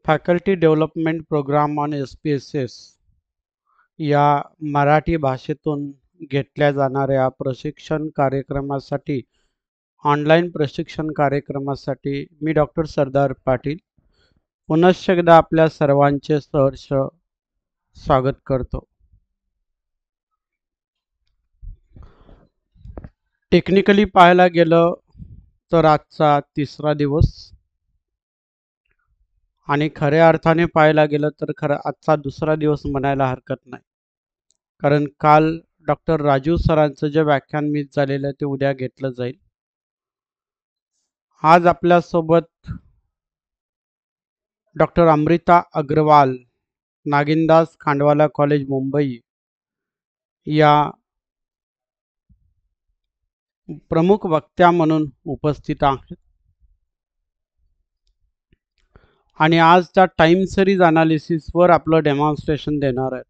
Faculty development program on SPSS या मराठी भाषेतून घेतल्या जाणाऱ्या प्रशिक्षण कार्यक्रमासाठी ऑनलाईन प्रशिक्षण कार्यक्रमासाठी मी डॉक्टर सरदार पाटील पुनश्च एकदा आपल्या सर्वांचे सहर्ष स्वागत करतो. टेक्निकली पाहायला गेलं तर आजचा तिसरा दिवस आणि खऱ्या अर्थाने पाहायला गेलं तर आजचा दुसरा दिवस म्हणायला हरकत नाही. कारण काल डॉक्टर राजू सरांचं जे व्याख्यान मिस झालेलं आहे ते उद्या घेतलं जाईल. आज आपल्यासोबत डॉक्टर अमृता अग्रवाल, नागिनदास खांडवाला कॉलेज मुंबई या प्रमुख वक्त्या म्हणून उपस्थित आहेत आणि आजच्या टाइम सिरीज अनालिसिसवर आपलं डेमॉन्स्ट्रेशन देणार आहेत.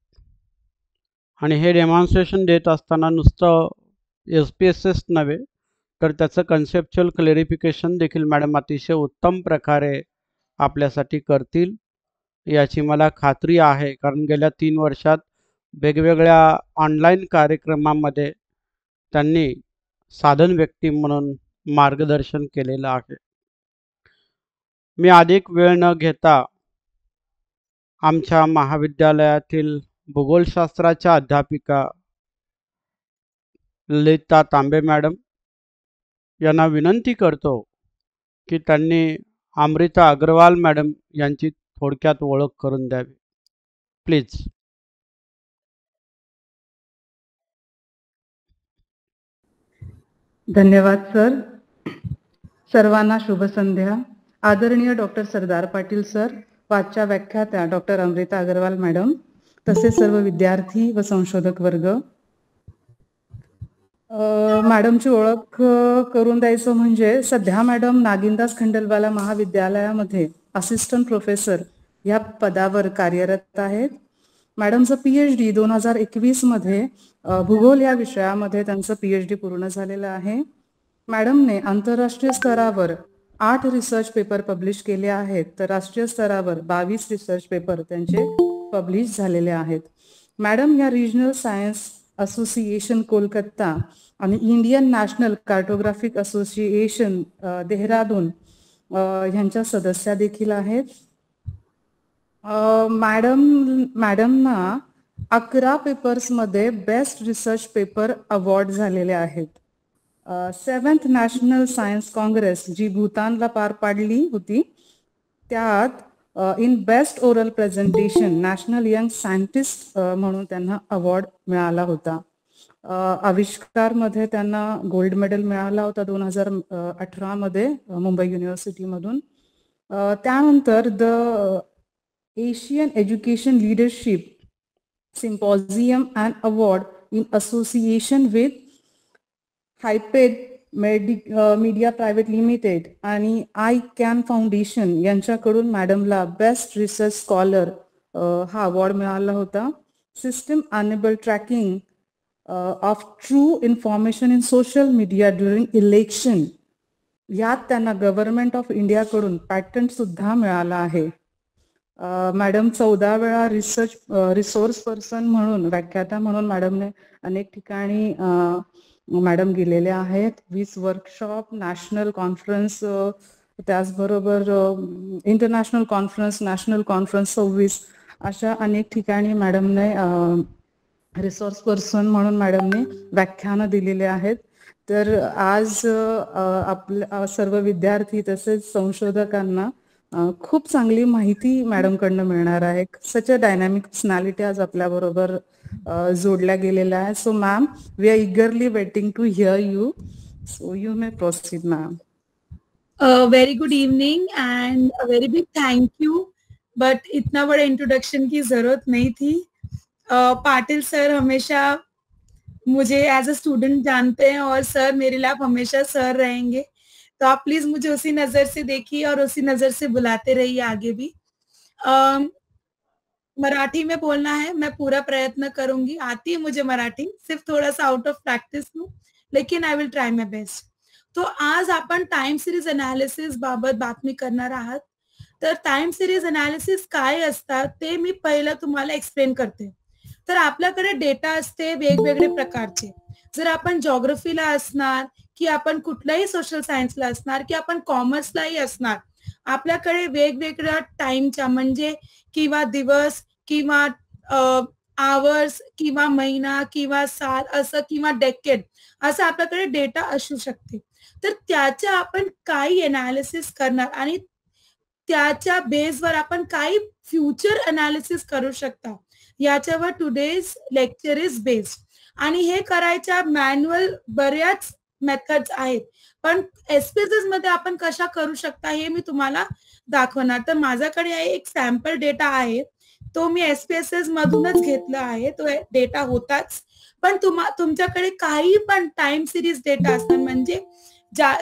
आणि हे डेमॉन्स्ट्रेशन देत असताना नुसतं SPSS नव्हे तर त्याचं कन्सेप्च्युअल क्लेरिफिकेशन देखील मॅडम अतिशय उत्तम प्रकारे आपल्यासाठी करतील याची मला खात्री आहे. कारण गेल्या 3 वर्षात वेगवेगळ्या ऑनलाईन कार्यक्रमामध्ये त्यांनी साधन व्यक्ती म्हणून मार्गदर्शन केलेलं आहे. मी अधिक वेळ न घेता आमच्या महाविद्यालयातील भूगोलशास्त्राच्या अध्यापिका ललिता तांबे मॅडम यांना विनंती करतो की त्यांनी अमृता अग्रवाल मॅडम यांची थोडक्यात ओळख करून द्यावी. प्लीज. धन्यवाद सर. सर्वांना शुभ संध्या. आदरणीय डॉक्टर सरदार पाटील सर, पाचच्या व्याख्यात्या डॉक्टर अमृता अग्रवाल मॅडम, तसेच सर्व विद्यार्थी व संशोधक वर्ग. मॅडमची ओळख करून द्यायचं म्हणजे सध्या मॅडम नागिनदास खंडलवाला महाविद्यालयामध्ये असिस्टंट प्रोफेसर या पदावर कार्यरत आहेत. मॅडमचं PhD 2021 मध्ये भूगोल या विषयामध्ये त्यांचं PhD पूर्ण झालेलं आहे. मॅडमने आंतरराष्ट्रीय स्तरावर 8 रिसर्च पेपर पब्लिश केले आहेत, तर राष्ट्रीय स्तरावर 22 रिसर्च पेपर त्यांचे पब्लिश झालेले आहेत. मॅडम या रिजनल सायन्स असोसिएशन कोलकाता आणि Indian national cartographic association Dehradun ह्यांच्या सदस्या देखील आहेत. मॅडमना 11 पेपर्समध्ये बेस्ट रिसर्च पेपर अवॉर्ड झालेले आहेत. 7th नॅशनल सायन्स काँग्रेस जी भूतानला पार पाडली होती त्यात in best oral presentation national young scientist म्हणून त्यांना अवॉर्ड मिळाला होता. आविष्कारमध्ये त्यांना गोल्ड मेडल मिळाला होता 2018 मध्ये मुंबई युनिव्हर्सिटीमधून. त्यानंतर the Asian education leadership symposium and award in association with hyped media private limited आणि आय कॅन फाउंडेशन यांच्याकडून मॅडमला बेस्ट रिसर्च स्कॉलर हा अवॉर्ड मिळाला होता. System enable tracking of true information in social media during election यात त्यांना government of इंडियाकडून पॅटंट सुद्धा मिळाला आहे. मॅडम 14 वेळा रिसोर्स पर्सन म्हणून व्याख्याता म्हणून मॅडमने अनेक ठिकाणी मॅडम गेलेले आहेत. 20 वर्कशॉप, नॅशनल कॉन्फरन्स, त्याचबरोबर इंटरनॅशनल कॉन्फरन्स, नॅशनल कॉन्फरन्स 26 अशा अनेक ठिकाणी मॅडमने रिसोर्स पर्सन म्हणून मॅडमने व्याख्यानं दिलेले आहेत. तर आज आपल्या सर्व विद्यार्थी तसेच संशोधकांना खूप चांगली माहिती मॅडमकडनं मिळणार आहे. सच अ डायनॅमिक पर्सनॅलिटी आज आपल्याबरोबर जोडल्या गेलेल्या आहे. So ma'am, we are eagerly waiting to hear you. So you may proceed ma'am. Very good evening and a very big thank you. But इतना बड़ा इंट्रोडक्शन की जरूरत नहीं थी. पाटिल सर हमेशा मुझे एज अ स्टूडेंट जानते हैं और सर मेरे लिए आप हमेशा सर रहेंगे. तो आप प्लीज मुझे उसी नजर से देखिए और उसी नजर से बुलाते रहिए आगे भी. मराठी में बोलना है, मैं पूरा प्रयत्न करूंगी. आती है मुझे मराठी, सिर्फ थोड़ा सा आउट ऑफ प्रॅक्टिस हूँ, लेकिन I will try my best. तो आज आपण टाइम सिरीज अनालिसिस बाबत बातमी करणार आहात. तर टाइम सिरीज अनालिसिस काय असतात ते मी पहिलं तुम्हाला एक्सप्लेन करते. तर आपल्याकडे डेटा असते वेगवेगळे प्रकारचे. जर आपण जॉग्रफीला असणार, की आपण कुठल्याही सोशल सायन्सला असणार, की आपण कॉमर्सलाही असणार, आपल्याकडे वेगवेगळ्या टाइमच्या म्हणजे किंवा दिवस किंवा आवर्स किंवा महिना किंवा साल असं किंवा डेकेड असं आपल्याकडे डेटा असू शकते. तर त्याच्या आपण काही एनालिसिस करणार आणि त्याच्या बेसवर आपण काही फ्युचर अनालिसिस करू शकता. याच्यावर टुडेज लेक्चर इज बेस्ड. आणि हे करायच्या मॅन्युअल बऱ्याच मेथड्स आहेत, पण एसपीएसएस मध्ये आपण कशा करू शकता हे मी तुम्हाला दाखवणार. तर माझ्याकडे एक सॅम्पल डेटा आहे, तो मी एसपीएसएस मधूनच घेतला आहे. तो डेटा होताच, पण तुमच्याकडे काही पण टाइम सिरीज डेटा असणार, म्हणजे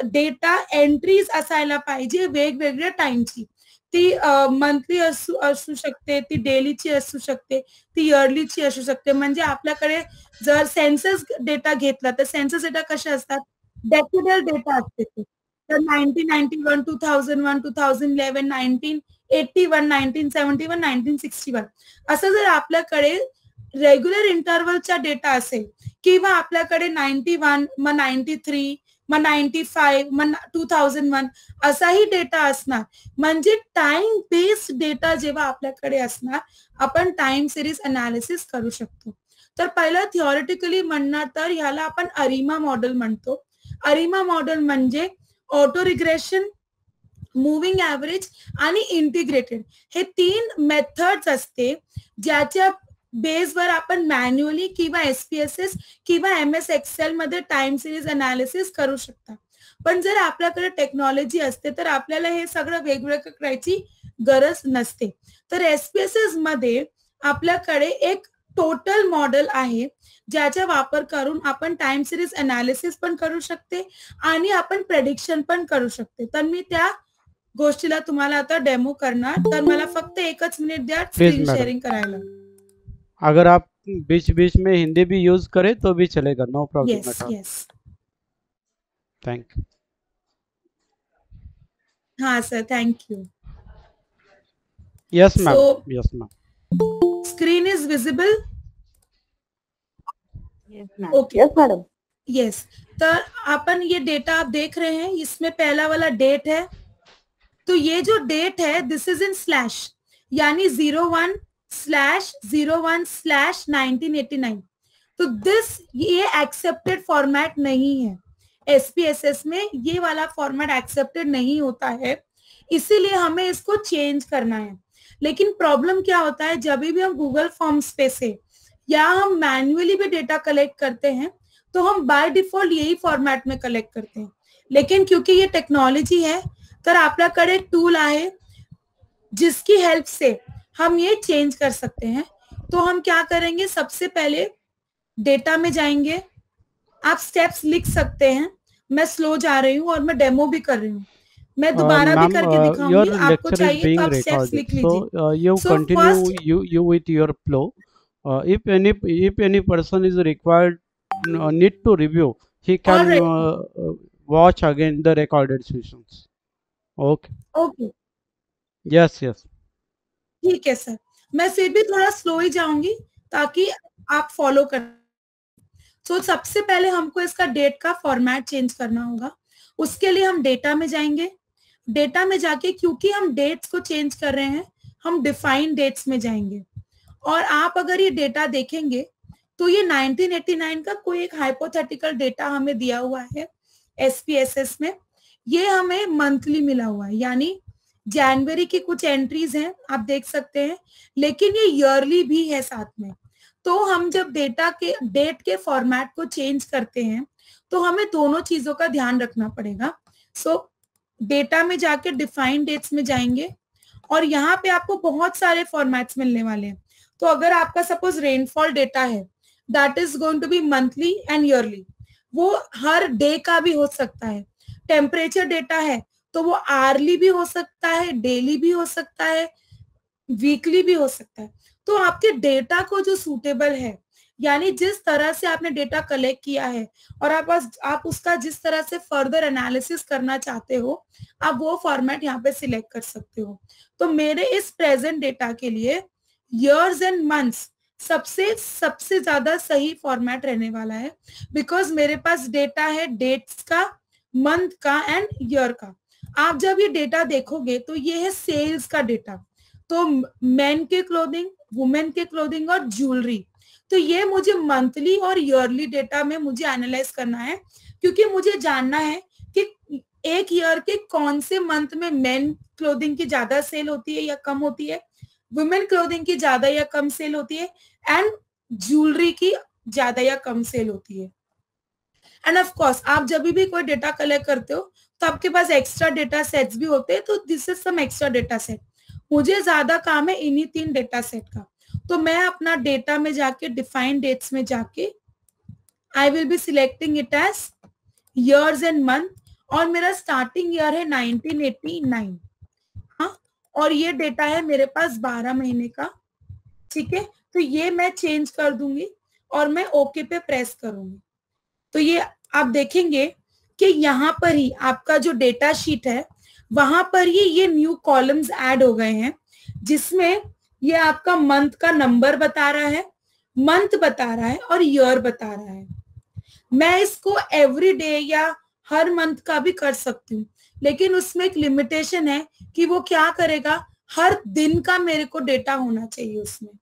डेटा एंट्रीज असायला पाहिजे वेगवेगळ्या टाइमची. ती मंथली असू शकते, ती डेलीची असू शकते, ती इयरलीची असू शकते. म्हणजे आपल्याकडे जर सेन्सस डेटा घेतला तर सेन्सस डेटा कसे असतात, डेकेडल डेटा असते ते. तर 1991, 2001, 2011, 1981, 1971, 1961 असं जर आपल्याकडे रेग्युलर इंटरव्हलचा डेटा असेल, किंवा आपल्याकडे 91 मग 93 मग 95 मग 2001 असाही डेटा असणार. म्हणजे टाइम बेस्ड डेटा जेव्हा आपल्याकडे असणार, आपण टाइम सिरीज अनालिसिस करू शकतो. तर पहिलं थिओरिटिकली म्हणणार तर ह्याला आपण अरिमा मॉडेल म्हणतो. अरिमा मॉडेल म्हणजे ऑटो रिग्रेशन, मूव्हिंग ऍव्हरेज आणि इंटिग्रेटेड हे 3 मेथड्स असते, ज्याच्या बेसवर आपण मॅन्युअली किंवा एसपीएसएस किंवा एमएस एक्सेल मध्ये टाइम सिरीज अनालिसिस करू शकता. पण जर आपल्याकडे टेक्नॉलॉजी असते तर आपल्याला हे सगळं वेगवेगळं करायची गरज नसते. तर एसपीएसएस मध्ये आपल्याकडे एक टोटल मॉडेल आहे, ज्याचा वापर करून आपण टाइम सिरीज अनालिसिस पण करू शकते आणि आपण प्रेडिक्शन पण करू शकते. तर मी त्या गोष्टीला तुम्हाला आता डेमो करणार. तर मला फक्त 1 मिनिट द्या स्क्रीन शेअरिंग करायला. अगर आप बीच बीच में हिंदी भी यूज करें तो भी चलेगा, no problem. Yes thank you. हाँ sir, thank you. Yes ma'am, yes ma'am. Screen is visible? Okay. Yes madam. Yes. तर अपन ये डेटा आप देख रहे हैं, इसमें पहला वाला डेट है. तो ये जो डेट है दिस इज इन स्लैश, यानी 01/01/1989. तो ये एक्सेप्टेड फॉर्मेट नहीं है. एसपीएसएस में ये वाला फॉर्मेट एक्सेप्टेड नहीं होता है, इसीलिए हमें इसको चेंज करना है. लेकिन प्रॉब्लम क्या होता है, जब भी हम गूगल फॉर्म्स पे से या हम मैन्युअली भी डेटा कलेक्ट करते हैं तो हम बाय डिफॉल्ट यही फॉर्मेट में कलेक्ट करते हैं. लेकिन क्योंकि ये टेक्नॉलॉजी है तर आपल्याकडे एक टूल आहे जिसकी हेल्प से हम ये चेंज कर सकते हैं. तो हम क्या करेंगे, सबसे पहले डेटा में जाएंगे. आप स्टेप्स लिख सकते हैं. मैं स्लो जा रही हूँ और मैं डेमो भी कर रही हूँ. मैं दोबारा भी करके दिखाऊंगी. आपको चाहिए तो आप स्टेप्स लिख लीजिए. So you continue you with your flow. If any person is required need to review, he can watch again the recorded sessions. Okay. Yes. ठीक है सर, मैं फिर भी थोड़ा स्लो ही जाऊंगी ताकि आप फॉलो कर. तो सबसे पहले हमको इसका डेट का फॉर्मेट चेंज करना होगा. उसके लिए हम डेटा में जाएंगे. डेटा में जाके क्योंकि हम डेट्स को चेंज कर रहे हैं, हम डिफाइन डेट्स में जाएंगे. और आप अगर ये डेटा देखेंगे तो ये 1989 का कोई एक हाइपोथेटिकल डेटा हमें दिया हुआ है एसपीएसएस में. ये हमें मंथली मिला हुआ है, यानी जनवरी की कुछ एंट्रीज हैं आप देख सकते हैं, लेकिन ये ईयरली भी है साथ में. तो हम जब डेट के फॉर्मेट को चेंज करते हैं तो हमें दोनों चीजों का ध्यान रखना पड़ेगा. सो डेटा में जाके डिफाइन डेट्स में जाएंगे और यहाँ पे आपको बहुत सारे फॉर्मेट्स मिलने वाले हैं. तो अगर आपका सपोज रेनफॉल डेटा है, that is going to be monthly and yearly, वो हर डे का भी हो सकता है. टेम्परेचर डेटा है तो वो आवर्ली भी हो सकता है, डेली भी हो सकता है, वीकली भी हो सकता है. तो आपके डेटा को जो सूटेबल है यानी जिस तरह से आपने डेटा कलेक्ट किया है और आप उसका जिस तरह से फर्दर एनालिसिस करना चाहते हो, आप वो फॉर्मेट यहाँ पे सिलेक्ट कर सकते हो। तो मेरे इस प्रेजेंट डेटा के लिए ईयर्स एंड मंथ्स सबसे ज्यादा सही फॉर्मेट रहने वाला है, बिकॉज मेरे पास डेटा है डेट्स का, मंथ का एंड ईयर का। आप जब ये डेटा देखोगे तो ये है सेल्स का डेटा, तो मेन के क्लोथिंग, वुमेन के क्लोथिंग और ज्वेलरी। तो ये मुझे मंथली और ईयरली डेटा में मुझे एनालाइज करना है, क्योंकि मुझे जानना है कि एक ईयर के कौन से मंथ में मेन क्लोथिंग की ज्यादा सेल होती है या कम होती है, वुमेन क्लोथिंग की ज्यादा या कम सेल होती है, एंड ज्वेलरी की ज्यादा या कम सेल होती है। एंड ऑफ कोर्स आप जब भी कोई डेटा कलेक्ट करते हो तो आपके पास एक्स्ट्रा डेटा सेट्स भी होते हैं, तो this is some extra data set. मुझे ज्यादा काम है इन्हीं 3 डेटा सेट का। तो मैं अपना डेटा में जाके डिफाइन डेट्स में जाके I will be selecting it as years and month, और मेरा स्टार्टिंग ईयर है 1989। हाँ, और ये डेटा है मेरे पास 12 महीने का। ठीक है, तो ये मैं चेंज कर दूंगी और मैं ओके पे प्रेस करूंगी। तो ये आप देखेंगे कि यहाँ पर ही आपका जो डेटा शीट है वहां पर ही ये न्यू कॉलम्स ऐड हो गए हैं, जिसमें ये आपका मंथ का नंबर बता रहा है, मंथ बता रहा है और ईयर बता रहा है। मैं इसको एवरी डे या हर मंथ का भी कर सकती हूँ, लेकिन उसमें एक लिमिटेशन है कि वो क्या करेगा, हर दिन का मेरे को डेटा होना चाहिए उसमें,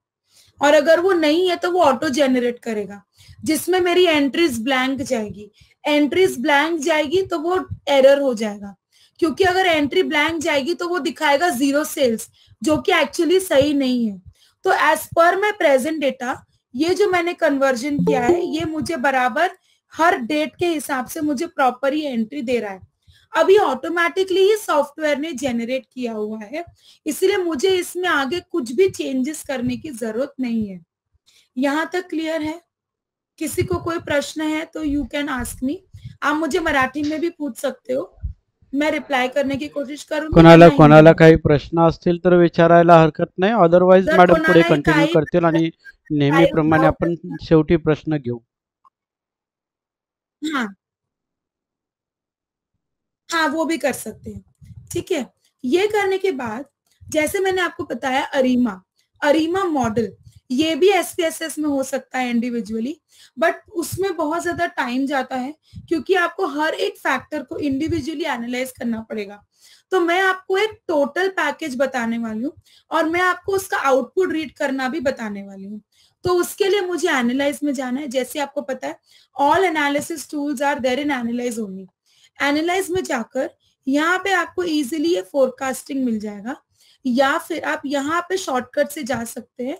और अगर वो नहीं है तो वो ऑटो जेनरेट करेगा, जिसमें मेरी एंट्रीज ब्लैंक जाएगी। एंट्रीज ब्लैंक जाएगी तो वो एरर हो जाएगा, क्योंकि अगर एंट्री ब्लैंक जाएगी तो वो दिखाएगा 0 सेल्स, जो कि एक्चुअली सही नहीं है। तो as per my present data, ये जो मैंने कन्वर्जन किया है ये मुझे बराबर हर डेट के हिसाब से मुझे प्रॉपर ही एंट्री दे रहा है। अभी ऑटोमेटिकली ये सॉफ्टवेयर ने जेनरेट किया हुआ है, इसलिए मुझे इसमें आगे कुछ भी चेंजेस करने की जरूरत नहीं है। यहां तक क्लियर है? किसी को कोई प्रश्न है तो यू कैन आस्क मी। आप मुझे मराठी में भी पूछ सकते हो, मैं रिप्लाय करने की कोशिश करूंगी। कोणाला काही प्रश्न असतील तर विचारायला हरकत नाही, अदरवाइज मॅडम पुढे कंटिन्यू करतील आणि नेहमीप्रमाणे आपण शेवटी प्रश्न घेऊ। हाँ, वो भी कर सकते हैं। ठीक है, ये करने के बाद जैसे मैंने आपको बताया अरीमा मॉडल, ये भी SPSS में हो सकता है इंडिविजुअली, बट उसमें बहुत ज्यादा टाइम जाता है, क्योंकि आपको हर एक फैक्टर को इंडिविजुअली एनालाइज करना पड़ेगा। तो मैं आपको एक टोटल पैकेज बताने वाली हूँ और मैं आपको उसका आउटपुट रीड करना भी बताने वाली हूँ। तो उसके लिए मुझे एनालाइज में जाना है। जैसे आपको पता है all analysis tools are there in analyze only. Analyze में जाकर यहाँ पे आपको इजीली ये फोरकास्टिंग मिल जाएगा, या फिर आप यहाँ पे शॉर्टकट से जा सकते हैं,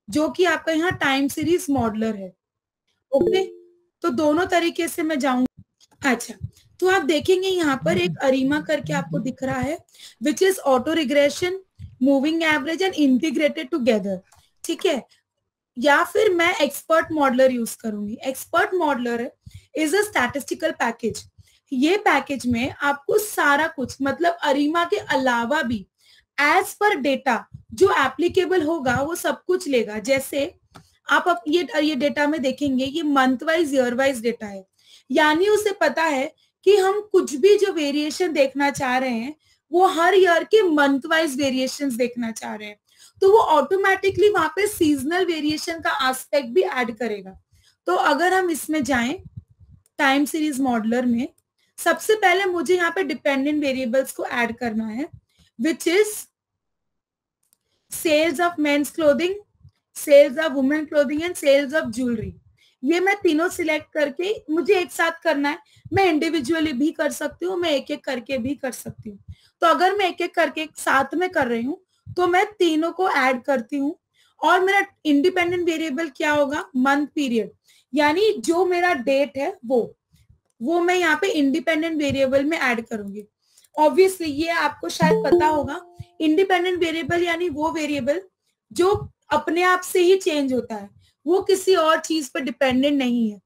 जो कि आपका यहाँ टाइम सीरीज मॉडलर है। ओके, तो दोनों तरीके से मैं जाऊंगी। अच्छा, तो आप देखेंगे यहाँ पर एक अरीमा करके आपको दिख रहा है, which is auto regression, moving average and integrated together. ठीक है, या फिर मैं एक्सपर्ट मॉडलर यूज करूंगी। Expert modeler is a statistical package. ये पैकेज में आपको सारा कुछ, मतलब अरीमा के अलावा भी एज पर डेटा जो एप्लीकेबल होगा वो सब कुछ लेगा। जैसे आप ये डेटा में देखेंगे, ये month wise year wise data है, यानी उसे पता है कि हम कुछ भी जो वेरिएशन देखना चाह रहे हैं वो हर ईयर के मंथ वाइज वेरिएशंस देखना चाह रहे हैं, तो वो ऑटोमेटिकली वहां पे सीजनल वेरिएशन का एस्पेक्ट भी ऐड करेगा। तो अगर हम इसमें जाएं टाइम सीरीज मॉडलर में, सबसे पहले मुझे यहाँ पे डिपेंडेंट वेरिएबल्स को ऐड करना है, which is sales of men's clothing, sales of women clothing and sales of jewellery. ये मैं तीनों सिलेक्ट करके मुझे एक साथ करना है। मैं इंडिविजुअली भी कर सकती हूँ, मैं एक एक करके भी कर सकती हूँ। तो अगर मैं एक एक करके साथ में कर रही हूँ तो मैं तीनों को ऐड करती हूँ, और मेरा इंडिपेंडेंट वेरिएबल क्या होगा, मंथ पीरियड, यानी जो मेरा डेट है वो मैं यहाँ पे इंडिपेंडेंट वेरिएबल में ऐड करूंगी। ऑब्वियसली ये आपको शायद पता होगा, इंडिपेंडेंट वेरिएबल यानी वो वेरिएबल जो अपने आप से ही चेंज होता है, वो किसी और चीज पर डिपेंडेंट नहीं है,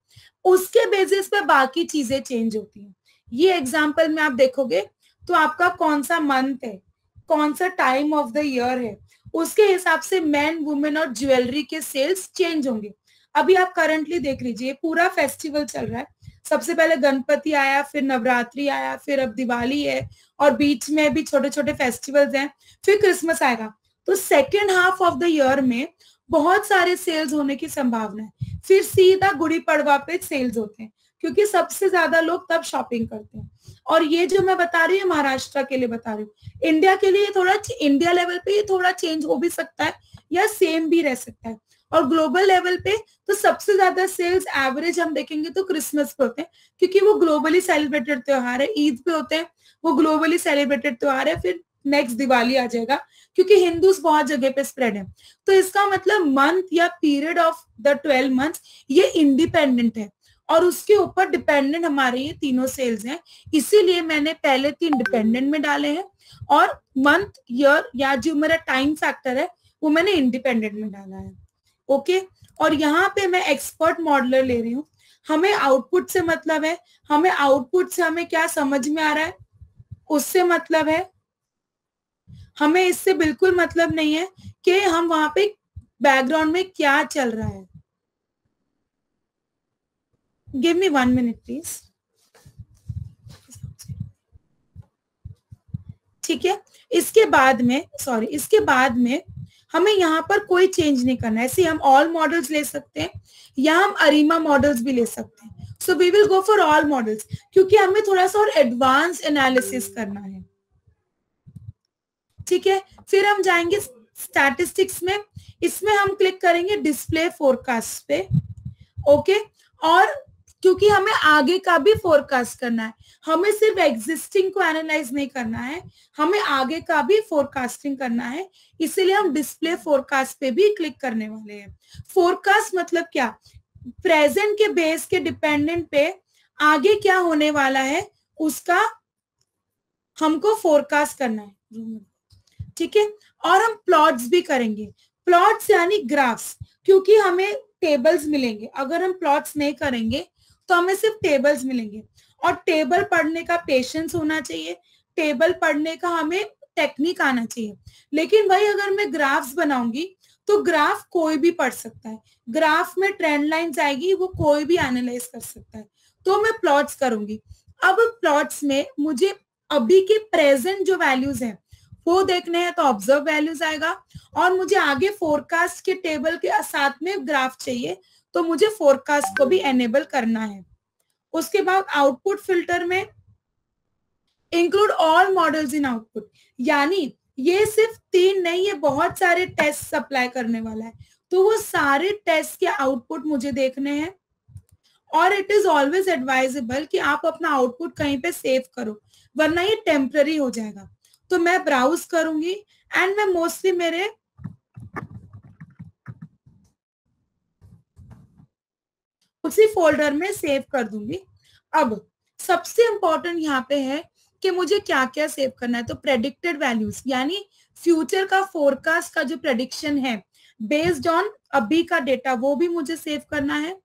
उसके बेसिस पे बाकी चीजें चेंज होती हैं। ये एग्जांपल में आप देखोगे तो आपका कौन सा मंथ है, कौन सा टाइम ऑफ द ईयर है, उसके हिसाब से मेन वुमेन और ज्वेलरी के सेल्स चेंज होंगे। अभी आप करंटली देख लीजिए पूरा फेस्टिवल चल रहा है, सबसे पहले गणपति आया, फिर नवरात्रि आया, फिर अब दिवाली है, और बीच में भी छोटे छोटे फेस्टिवल्स हैं, फिर क्रिसमस आएगा। तो second half of the year में बहुत सारे सेल्स होने की संभावना है। फिर सीधा गुड़ी पड़वा पे सेल्स होते हैं, क्योंकि सबसे ज्यादा लोग तब शॉपिंग करते हैं। और ये जो मैं बता रही हूँ महाराष्ट्र के लिए बता रही हूँ, इंडिया के लिए थोड़ा, इंडिया लेवल पे ये थोड़ा चेंज हो भी सकता है या सेम भी रह सकता है। और ग्लोबल लेवल पे तो सबसे ज्यादा सेल्स एवरेज हम देखेंगे तो क्रिसमस पे होते हैं, क्योंकि वो ग्लोबली सेलिब्रेटेड त्योहार है। ईद पे होते हैं, वो ग्लोबली सेलिब्रेटेड त्योहार है। फिर नेक्स्ट दिवाली आ जाएगा, क्योंकि हिंदूज बहुत जगह पे स्प्रेड है। तो इसका मतलब मंथ या पीरियड ऑफ द 12 मंथ्स ये इंडिपेंडेंट है, और उसके ऊपर डिपेंडेंट हमारे ये तीनों सेल्स हैं। इसीलिए मैंने पहले 3 डिपेंडेंट में डाले हैं, और मंथ, ईयर या जो मेरा टाइम फैक्टर है वो मैंने इंडिपेंडेंट में डाला है। ओके, और यहाँ पे मैं एक्सपर्ट मॉडलर ले रही हूँ। हमें आउटपुट से मतलब है, हमें आउटपुट से हमें क्या समझ में आ रहा है उससे मतलब है, हमें इससे बिल्कुल मतलब नहीं है कि हम वहां पे बैकग्राउंड में क्या चल रहा है। Give me 1 minute please. ठीक है, इसके बाद में हमें यहाँ पर कोई चेंज नहीं करना है। ऐसे हम ऑल मॉडल्स ले सकते हैं या हम अरीमा मॉडल्स भी ले सकते हैं। So we will go for all models, क्योंकि हमें थोड़ा सा और एडवांस एनालिसिस करना है। ठीक है, फिर हम जाएंगे स्टैटिस्टिक्स में, इसमें हम क्लिक करेंगे डिस्प्ले फोरकास्ट पे। ओके, और क्योंकि हमें आगे का भी फोरकास्ट करना है, हमें सिर्फ एग्जिस्टिंग को एनालाइज नहीं करना है, हमें आगे का भी फोरकास्टिंग करना है। इसीलिए हम डिस्प्ले फोरकास्ट पे भी क्लिक करने वाले हैं। फोरकास्ट मतलब क्या, प्रेजेंट के बेस के डिपेंडेंट पे आगे क्या होने वाला है उसका हमको फोरकास्ट करना है। ठीक है, और हम प्लॉट्स भी करेंगे। प्लॉट्स यानी ग्राफ्स, क्योंकि हमें टेबल्स मिलेंगे। अगर हम प्लॉट्स नहीं करेंगे तो हमें सिर्फ टेबल्स मिलेंगे, और टेबल पढ़ने का पेशेंस होना चाहिए, टेबल पढ़ने का हमें टेक्निक आना चाहिए। लेकिन भाई अगर मैं ग्राफ्स बनाऊंगी तो ग्राफ कोई भी पढ़ सकता है, ग्राफ में ट्रेंड लाइंस आएगी, वो कोई भी एनालाइज कर सकता है। तो मैं प्लॉट्स करूंगी। अब प्लॉट्स में मुझे अभी के प्रेजेंट जो वैल्यूज हैं वो देखने हैं, तो ऑब्जर्व वैल्यूज आएगा, और मुझे आगे फोरकास्ट के टेबल के साथ में ग्राफ चाहिए, तो मुझे फोरकास्ट को भी एनेबल करना है। उसके बाद आउटपुट फिल्टर में include all models in output, यानी ये सिर्फ 3 नहीं, ये बहुत सारे टेस्ट सप्लाई करने वाला है। तो वो सारे टेस्ट के आउटपुट मुझे देखने हैं। और इट इज ऑलवेज एडवाइजेबल कि आप अपना आउटपुट कहीं पे सेव करो, वरना ये टेम्पररी हो जाएगा। तो मैं ब्राउज करूंगी एंड मैं मोस्टली मेरे उसी फोल्डर में सेव कर दूंगी। अब सबसे इंपॉर्टेंट यहाँ पे है कि मुझे क्या क्या सेव करना है। तो प्रेडिक्टेड वैल्यूज यानी फ्यूचर का फोरकास्ट का जो प्रेडिक्शन है बेस्ड ऑन अभी का डेटा, वो भी मुझे सेव करना है।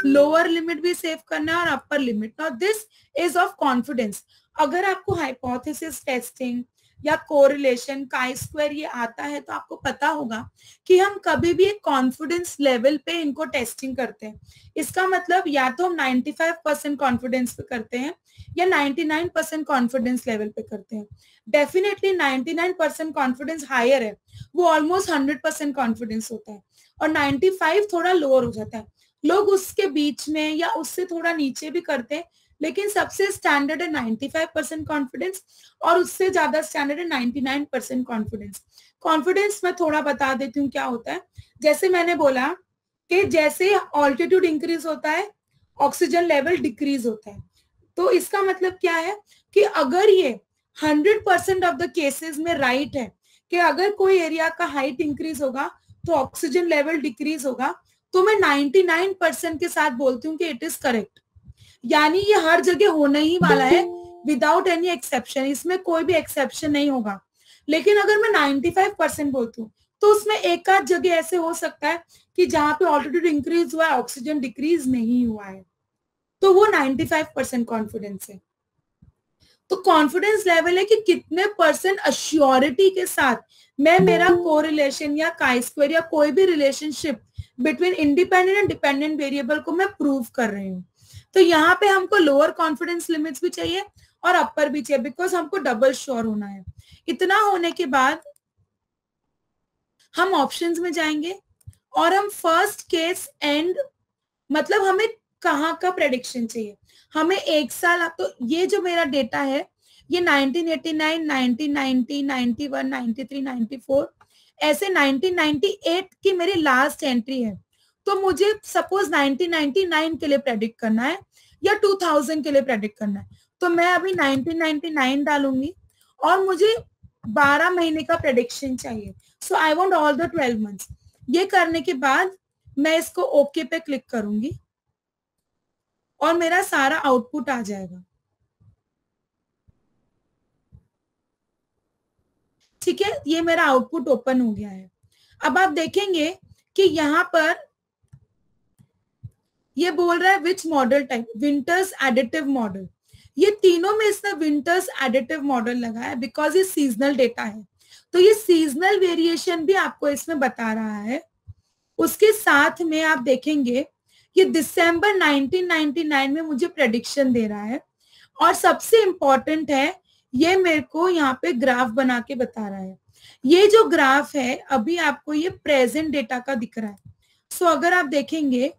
लोअर लिमिट भी सेव करना है और upper limit. Now this is of confidence. अगर आपको हाइपोथेसिस टेस्टिंग या कोरिलेशन, काई स्क्वायर ये आता है तो आपको पता होगा कि हम कभी भी एक कॉन्फिडेंस लेवल पे इनको टेस्टिंग करते हैं। इसका मतलब या तो हम 95% कॉन्फिडेंस पे करते हैं या 99% कॉन्फिडेंस लेवल पे करते हैं। डेफिनेटली 99% कॉन्फिडेंस हायर है, वो ऑलमोस्ट 100% कॉन्फिडेंस होता है, और 95 थोड़ा लोअर हो जाता है। लोग उसके बीच में या उससे थोड़ा नीचे भी करते हैं, लेकिन सबसे स्टैंडर्ड है 95% कॉन्फिडेंस, और उससे ज्यादा स्टैंडर्ड है 99% कॉन्फिडेंस। कॉन्फिडेंस मैं थोड़ा बता देती हूँ क्या होता है। जैसे मैंने बोला कि जैसे ऑल्टीट्यूड इंक्रीज होता है ऑक्सीजन लेवल डिक्रीज होता है। तो इसका मतलब क्या है कि अगर ये 100% ऑफ द केसेस में राइट है कि अगर कोई एरिया का हाइट इंक्रीज होगा तो ऑक्सीजन लेवल डिक्रीज होगा, तो मैं 99% के साथ बोलती हूँ कि इट इज करेक्ट। यानी ये हर जगह होना ही वाला है विदाउट एनी एक्सेप्शन, इसमें कोई भी एक्सेप्शन नहीं होगा। लेकिन अगर मैं 95% बोलती हूँ तो उसमें एक आध जगह ऐसे हो सकता है कि जहां पे ऑल्टीट्यूड इंक्रीज हुआ है ऑक्सीजन डिक्रीज नहीं हुआ है, तो वो 95% कॉन्फिडेंस है। तो कॉन्फिडेंस लेवल है कि कितने % अश्योरिटी के साथ मैं मेरा कोरिलेशन या काई स्क्वायर या कोई भी relationship between independent and dependent variable को मैं प्रूव कर रही हूँ। तो यहाँ पे हमको लोअर कॉन्फिडेंस लिमिट्स भी चाहिए और अपर भी चाहिए, बिकॉज हमको डबल श्योर होना है। इतना होने के बाद हम ऑप्शंस में जाएंगे और हम फर्स्ट केस एंड, मतलब हमें कहाँ का प्रेडिक्शन चाहिए, हमें एक साल। तो ये जो मेरा डेटा है ये 1989, 1990, 91, 93, 94 ऐसे 1998 की मेरी लास्ट एंट्री है। तो मुझे सपोज 1999 के लिए प्रेडिक्ट करना है या 2000 के लिए प्रेडिक्ट करना है, तो मैं अभी 1999 डालूंगी और मुझे 12 महीने का प्रेडिक्शन चाहिए। So I want all the 12 months. ये करने के बाद मैं इसको ओके पे क्लिक करूंगी और मेरा सारा आउटपुट आ जाएगा। ठीक है, ये मेरा आउटपुट ओपन हो गया है। अब आप देखेंगे कि यहाँ पर ये बोल रहा है which model type, winters additive model. ये तीनों में इसने विंटर्स एडिटिव मॉडल लगाया है बिकॉज ये सीजनल डेटा है, तो ये सीजनल वेरिएशन भी आपको इसमें बता रहा है। उसके साथ में आप देखेंगे ये दिसंबर 1999 में मुझे प्रेडिक्शन दे रहा है और सबसे इंपॉर्टेंट है ये मेरे को यहाँ पे ग्राफ बना के बता रहा है। ये जो ग्राफ है अभी आपको ये प्रेजेंट डेटा का दिख रहा है। सो अगर आप देखेंगे,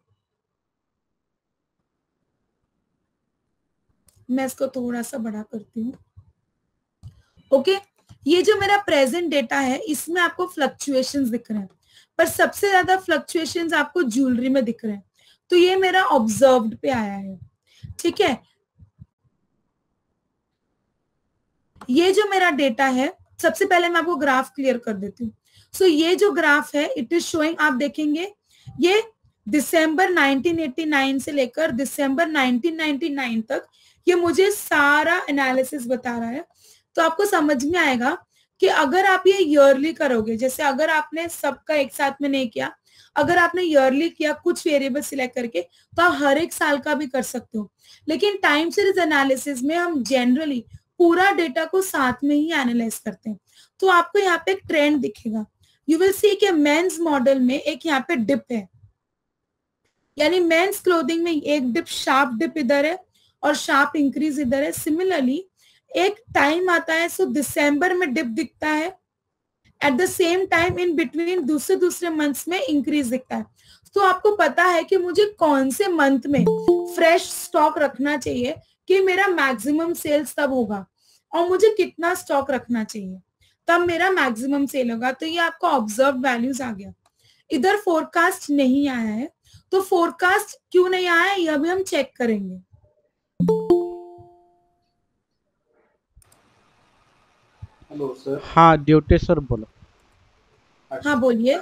मैं इसको थोड़ा सा बड़ा करती हूँ। ओके, ये जो मेरा प्रेजेंट डेटा है इसमें आपको फ्लक्चुएशंस दिख रहे हैं, पर सबसे ज्यादा फ्लक्चुएशंस आपको ज्वेलरी में दिख रहे हैं। तो ये मेरा ऑब्जर्व्ड पे आया है। ठीक है, ये जो मेरा डेटा है, सबसे पहले मैं आपको ग्राफ क्लियर कर देती हूँ। सो ये जो ग्राफ है इट इज शोइंग, आप देखेंगे ये दिसंबर 1989 से लेकर दिसंबर 1999 तक ये मुझे सारा एनालिसिस बता रहा है। तो आपको समझ में आएगा कि अगर आप ये ईयरली करोगे, जैसे अगर आपने सबका एक साथ में नहीं किया, अगर आपने ईयरली किया कुछ वेरिएबल सिलेक्ट करके, तो आप हर एक साल का भी कर सकते हो। लेकिन टाइम सीरीज एनालिसिस में हम जनरली पूरा डेटा को साथ में ही एनालाइज करते हैं। तो आपको यहाँ पे एक ट्रेंड दिखेगा। यू विल सी कि मेंस मॉडल में एक यहाँ पे डिप है, यानी मेंस क्लोथिंग में एक डिप, शार्प डिप इधर है और शार्प इंक्रीज इधर है। सिमिलरली एक टाइम आता है, सो दिसंबर में डिप दिखता है, at the same time in between दूसरे मंथ्स में इंक्रीज दिखता है। तो आपको पता है कि मुझे कौन से मंथ में फ्रेश स्टॉक रखना चाहिए कि मेरा मैक्सिमम सेल्स तब होगा, और मुझे कितना स्टॉक रखना चाहिए तब मेरा मैक्सिमम सेल होगा। तो ये आपका ऑब्जर्व वैल्यूज आ गया। इधर फोरकास्ट नहीं आया है, तो फोरकास्ट क्यों नहीं आया है यह भी हम चेक करेंगे। Hello sir. हाँ ड्यूटी सर बोला। हाँ बोलिए।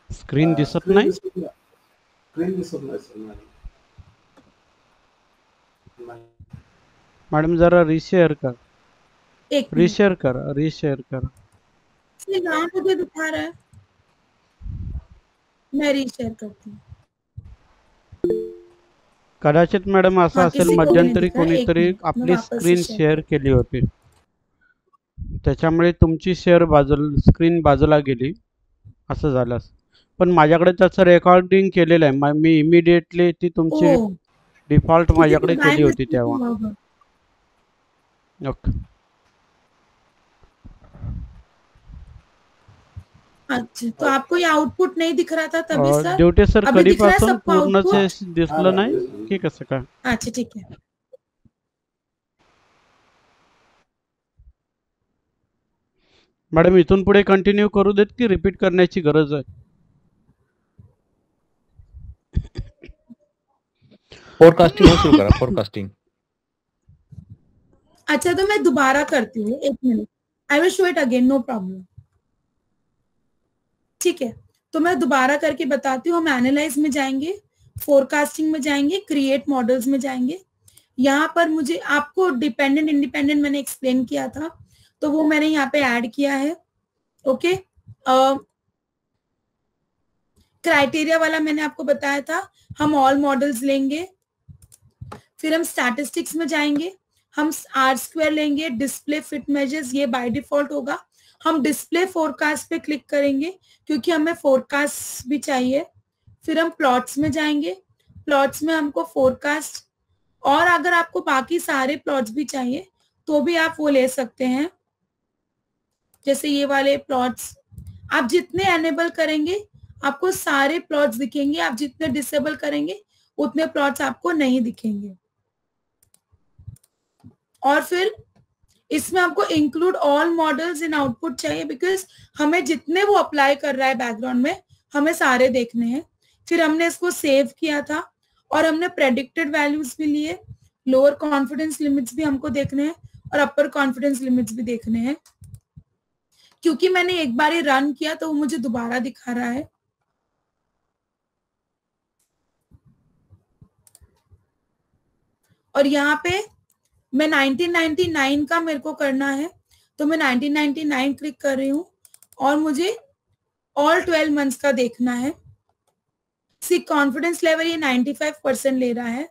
स्क्रीन दिसत नाही? स्क्रीन दिसत नाही सर। मैडम जरा रीशेयर कर, एक रीशेयर कर, रीशेयर कर। यहाँ मुझे दिखा रहा है, मैं रीशेयर करती हूँ। कदाचित मॅडम असं असेल मध्यंतरी कोणीतरी आपली स्क्रीन शेअर केली होती, त्याच्यामुळे तुमची स्क्रीन बाजूला गेली, असं झालं। पण माझ्याकडे त्याचं रेकॉर्डिंग केलेलं आहे, मी इमिडिएटली ती तुमची डिफॉल्ट माझ्याकडे केली होती तेव्हा। ओके, अच्छा, तो आपको ये आउटपुट नहीं दिख रहा था तभी सर? ड्यूटी सर कधीपासून पूर्ण दिसलं नाही की कसं काय? अच्छा ठीक है। मॅडम इथून पुढे कंटिन्यू करू देत की रिपीट करण्याची गरज आहे? फोरकास्टिंग शुरू करा, फोरकास्टिंग। अच्छा तो मैं दोबारा करती हूँ, एक minute, I will show it again, no problem. ठीक है, तो मैं दोबारा करके बताती हूँ। हम एनालाइज में जाएंगे, फोरकास्टिंग में जाएंगे, क्रिएट मॉडल्स में जाएंगे। यहाँ पर मुझे आपको डिपेंडेंट इंडिपेंडेंट मैंने एक्सप्लेन किया था, तो वो मैंने यहाँ पे ऐड किया है। ओके, क्राइटेरिया वाला मैंने आपको बताया था। हम ऑल मॉडल्स लेंगे, फिर हम स्टैटिस्टिक्स में जाएंगे, हम R² लेंगे, डिस्प्ले फिट मेजर्स, ये बाय डिफॉल्ट होगा। हम डिस्प्ले फोरकास्ट पे क्लिक करेंगे क्योंकि हमें फोरकास्ट भी चाहिए। फिर हम प्लॉट्स में जाएंगे, प्लॉट्स में हमको फोरकास्ट, और अगर आपको बाकी सारे प्लॉट्स भी चाहिए तो भी आप वो ले सकते हैं। जैसे ये वाले प्लॉट्स आप जितने एनेबल करेंगे आपको सारे प्लॉट्स दिखेंगे, आप जितने डिसेबल करेंगे उतने प्लॉट्स आपको नहीं दिखेंगे। और फिर इसमें आपको include all models in output चाहिए, बिकॉज हमें जितने वो अप्लाई कर रहा है बैकग्राउंड में हमें सारे देखने हैं। फिर हमने इसको सेव किया था और हमने प्रेडिक्टेड वैल्यूज भी लिए, लोअर कॉन्फिडेंस लिमिट्स भी हमको देखने हैं और अपर कॉन्फिडेंस लिमिट्स भी देखने हैं। क्योंकि मैंने एक बार ये रन किया तो वो मुझे दोबारा दिखा रहा है। और यहाँ पे मैं 1999 का मेरे को करना है तो मैं 1999 क्लिक कर रही हूँ और मुझे ऑल 12 मंथ्स का देखना है। सी कॉन्फिडेंस लेवल ये 95% ले रहा है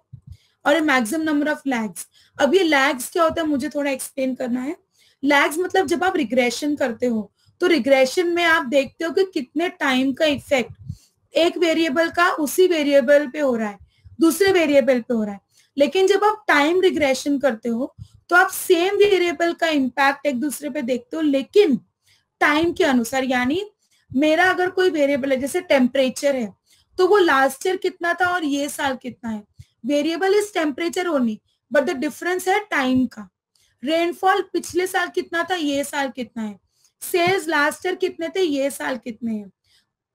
और मैक्सिमम नंबर ऑफ लैग्स। अब ये लैग्स क्या होता है मुझे थोड़ा एक्सप्लेन करना है। लैग्स मतलब जब आप रिग्रेशन करते हो तो रिग्रेशन में आप देखते हो कि कितने टाइम का इफेक्ट एक वेरिएबल का उसी वेरिएबल पे हो रहा है, दूसरे वेरिएबल पे हो रहा है। लेकिन जब आप टाइम रिग्रेशन करते हो तो आप सेम वेरिएबल का इम्पैक्ट एक दूसरे पे देखते हो, लेकिन टाइम के अनुसार। यानी मेरा अगर कोई वेरिएबल है जैसे टेम्परेचर है तो वो लास्ट ईयर कितना था और ये साल कितना है। Variable is temperature only but the difference है टाइम का। रेनफॉल पिछले साल कितना था, ये साल कितना है। सेल्स लास्ट ईयर कितने थे, ये साल कितने हैं।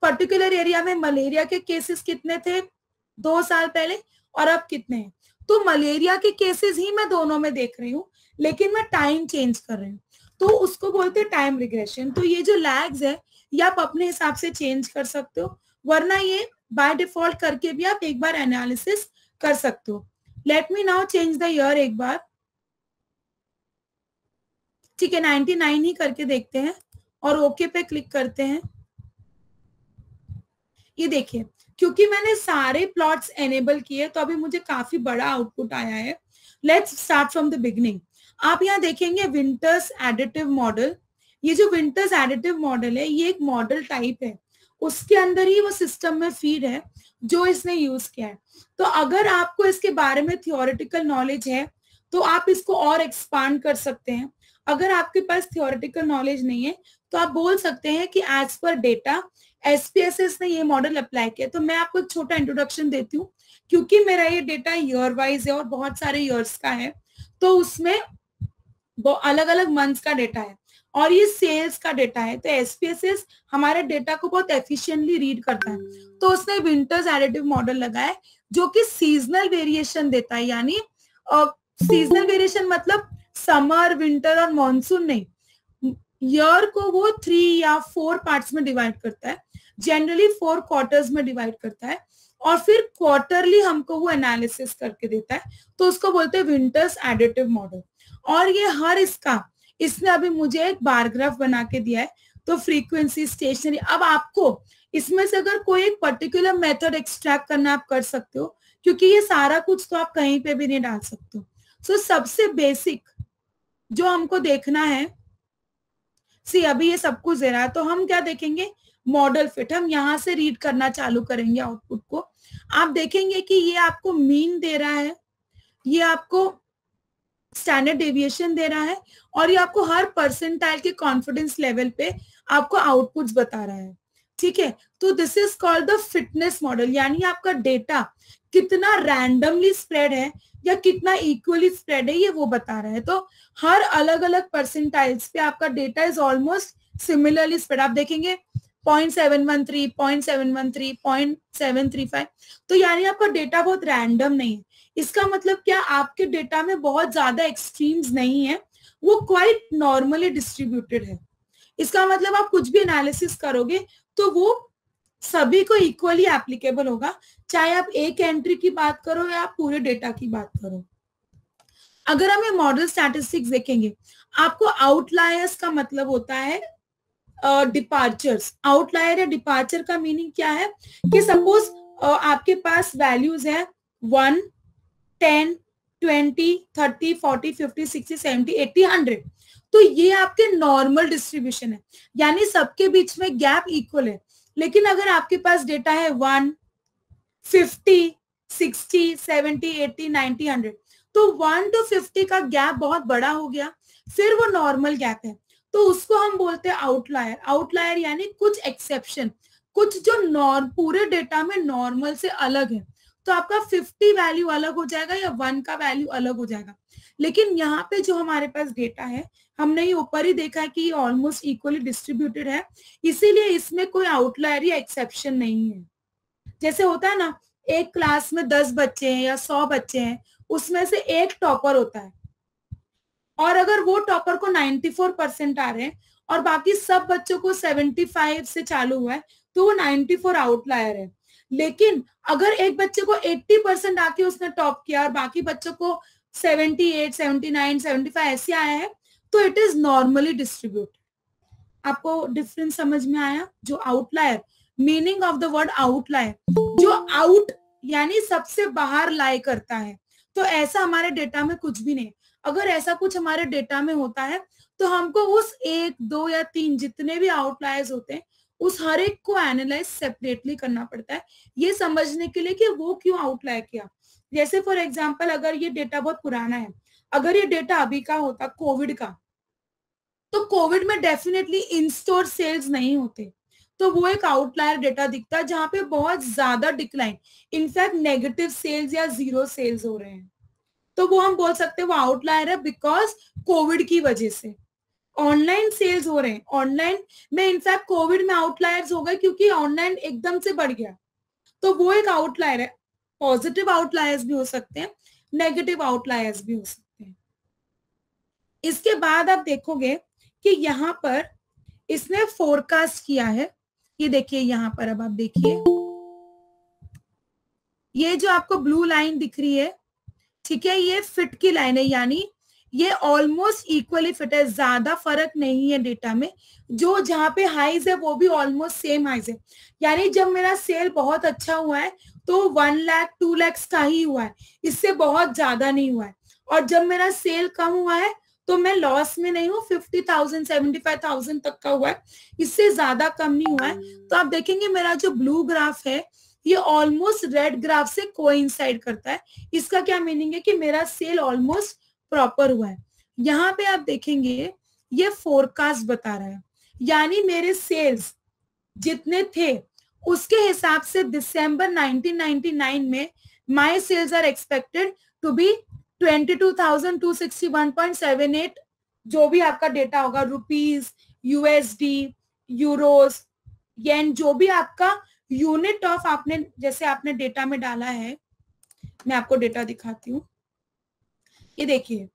पर्टिकुलर एरिया में मलेरिया के केसेस कितने थे 2 साल पहले और अब कितने हैं। तो मलेरिया के केसेस ही मैं दोनों में देख रही हूँ लेकिन मैं टाइम चेंज कर रही हूँ, तो उसको बोलते हैं टाइम रिग्रेशन। तो ये जो लैग्स है ये आप अपने हिसाब से चेंज कर सकते हो, वरना ये बाय डिफॉल्ट करके भी आप एक बार एनालिसिस कर सकते हो। Let me now change the year एक बार। ठीक है, 99 ही करके देखते हैं और ओके पे क्लिक करते हैं। ये देखिए क्योंकि मैंने सारे प्लॉट्स एनेबल किए तो अभी मुझे काफी बड़ा आउटपुट आया है। Let's start from the beginning. आप यहाँ देखेंगे विंटर्स एडिटिव मॉडल। ये जो विंटर्स एडिटिव मॉडल है ये एक मॉडल टाइप है, उसके अंदर ही वो सिस्टम में फीड है जो इसने यूज किया है। तो अगर आपको इसके बारे में थियोरेटिकल नॉलेज है तो आप इसको और एक्सपांड कर सकते हैं। अगर आपके पास थियोरेटिकल नॉलेज नहीं है तो आप बोल सकते हैं कि एज पर डेटा SPSS ने ये मॉडल अप्लाई किया। तो मैं आपको एक छोटा इंट्रोडक्शन देती हूँ क्योंकि मेरा ये डेटा ईयर वाइज है और बहुत सारे ईयर्स का है, तो उसमें अलग अलग मंथ्स का डेटा है और ये सेल्स का डेटा है। तो SPSS हमारे डेटा को बहुत एफिशिएंटली रीड करता है। तो उसने विंटर्स एडिटिव मॉडल लगाया जो कि सीजनल वेरिएशन देता है। यानी सीजनल वेरिएशन मतलब समर, विंटर और मॉनसून नहीं, ईयर को वो 3 या 4 पार्ट्स में डिवाइड करता है, जनरली 4 क्वार्टर्स में डिवाइड करता है और फिर क्वार्टरली हमको वो एनालिसिस करके देता है। तो उसको बोलते हैं विंटर्स एडिटिव मॉडल। और ये हर इसने अभी मुझे एक बार ग्राफ बना के दिया है। तो फ्रीक्वेंसी, स्टेशनरी, अब आपको इसमें से अगर कोई एक पर्टिकुलर मेथड एक्सट्रैक्ट करना आप कर सकते हो क्योंकि ये सारा कुछ तो आप कहीं पे भी नहीं डाल सकते हो। सो सबसे बेसिक जो हमको देखना है, सी अभी ये सब कुछ दे रहा है तो हम क्या देखेंगे, मॉडल फिट। हम यहाँ से रीड करना चालू करेंगे आउटपुट को। आप देखेंगे कि ये आपको मीन दे रहा है, ये आपको स्टैंडर्ड डेविएशन दे रहा है और ये आपको हर परसेंटाइल के कॉन्फिडेंस लेवल पे आपको आउटपुट्स बता रहा है। ठीक है, तो this is called the fitness model. यानी आपका डेटा कितना रैंडमली स्प्रेड है या कितना इक्वली स्प्रेड है ये वो बता रहा है। तो हर अलग अलग परसेंटाइल्स पे आपका data is almost similarly spread. आप देखेंगे 0.713, 0.713, 0.735। तो यानी आपका डेटा बहुत रैंडम नहीं है। इसका मतलब क्या, आपके डेटा में बहुत ज्यादा एक्सट्रीम्स नहीं है, वो क्वाइट नॉर्मली डिस्ट्रीब्यूटेड है। इसका मतलब आप कुछ भी एनालिसिस करोगे तो वो सभी को इक्वली एप्लीकेबल होगा, चाहे आप एक एंट्री की बात करो या आप पूरे डेटा की बात करो। अगर हम ये मॉडल स्टैटिस्टिक्स देखेंगे, आपको आउटलायर्स का मतलब होता है डिपार्चर्स। आउटलायर या डिपार्चर का मीनिंग क्या है कि सपोज आपके पास वैल्यूज है 1, 10, 20, 30, 40, 50, 60, 70, 80, 100। तो ये आपके नॉर्मल डिस्ट्रीब्यूशन है, यानी सबके बीच में गैप इक्वल है। लेकिन अगर आपके पास डेटा है 1, 50, 60, 70, 80, 90, 100, तो 1 to 50 का गैप बहुत बड़ा हो गया, फिर वो नॉर्मल गैप है, तो उसको हम बोलते हैं आउटलायर। आउटलायर यानी कुछ एक्सेप्शन, कुछ जो पूरे डेटा में नॉर्मल से अलग है। तो आपका 50 वैल्यू अलग हो जाएगा या 1 का वैल्यू अलग हो जाएगा। लेकिन यहाँ पे जो हमारे पास डेटा है, हमने ये ऊपर ही देखा है कि ये ऑलमोस्ट इक्वली डिस्ट्रीब्यूटेड है, इसीलिए इसमें कोई आउटलायर या एक्सेप्शन नहीं है। जैसे होता है ना, एक क्लास में 10 बच्चे हैं या 100 बच्चे हैं, उसमें से एक टॉपर होता है, और अगर वो टॉपर को 94% आ रहे हैं और बाकी सब बच्चों को 75 से चालू हुआ है, तो वो 94 आउटलायर है। लेकिन अगर एक बच्चे को 80% आके उसने टॉप किया और बाकी बच्चों को 78, 79, 75 ऐसे आया है, तो इट इज नॉर्मली डिस्ट्रीब्यूट। आपको डिफरेंस समझ में आया? जो outlier, meaning of the word outlier, जो आउट यानी सबसे बाहर लाई करता है। तो ऐसा हमारे डेटा में कुछ भी नहीं। अगर ऐसा कुछ हमारे डेटा में होता है तो हमको उस 1, 2 या 3 जितने भी आउटलायर्स होते हैं, उस हर एक को एनालाइज सेपरेटली करना पड़ता है, ये समझने के लिए कि वो क्यों आउटलायर किया। जैसे फॉर एग्जांपल, अगर ये डेटा बहुत पुराना है, अगर ये डेटा अभी का होता कोविड का, तो कोविड में डेफिनेटली इन स्टोर सेल्स नहीं होते, तो वो एक आउटलायर डेटा दिखता है जहां पे बहुत ज्यादा डिक्लाइन, इनफैक्ट नेगेटिव सेल्स या 0 सेल्स हो रहे हैं, तो वो हम बोल सकते हैं वो आउटलायर है, बिकॉज कोविड की वजह से ऑनलाइन सेल्स हो रहे हैं। ऑनलाइन में इनफैक्ट कोविड में आउटलायर्स हो गए क्योंकि ऑनलाइन एकदम से बढ़ गया, तो वो एक आउटलायर है। पॉजिटिव आउटलायर्स भी हो सकते हैं, नेगेटिव आउटलायर्स भी हो सकते हैं। इसके बाद आप देखोगे कि यहाँ पर इसने फोरकास्ट किया है, ये देखिए यहाँ पर, अब आप देखिए ये जो आपको ब्लू लाइन दिख रही है, ठीक है, ये फिट की लाइन है, यानी ये ऑलमोस्ट इक्वली फिट है, ज्यादा फर्क नहीं है डेटा में। जो जहां पे हाइज है वो भी ऑलमोस्ट सेम हाइज है, यानी जब मेरा सेल बहुत अच्छा हुआ है तो 1 लाख 2 लाख का ही हुआ है, इससे बहुत ज्यादा नहीं हुआ है। और जब मेरा सेल कम हुआ है तो मैं लॉस में नहीं हूँ, 50,000 75,000 तक का हुआ है, इससे ज्यादा कम नहीं हुआ है। तो आप देखेंगे मेरा जो ब्लू ग्राफ है ये ऑलमोस्ट रेड ग्राफ से कोइंसाइड करता है। इसका क्या मीनिंग है कि मेरा सेल ऑलमोस्ट प्रॉपर हुआ है। यहाँ पे आप देखेंगे ये फोरकास्ट बता रहा है, यानी मेरे सेल्स जितने थे उसके हिसाब से दिसंबर 1999 में my sales are expected to be 22,261.78, जो भी आपका डेटा होगा, रुपीज, यूएसडी, यूरोस, येन, जो भी आपका यूनिट ऑफ आपने जैसे आपने डेटा में डाला है। मैं आपको डेटा दिखाती हूँ, ये देखिए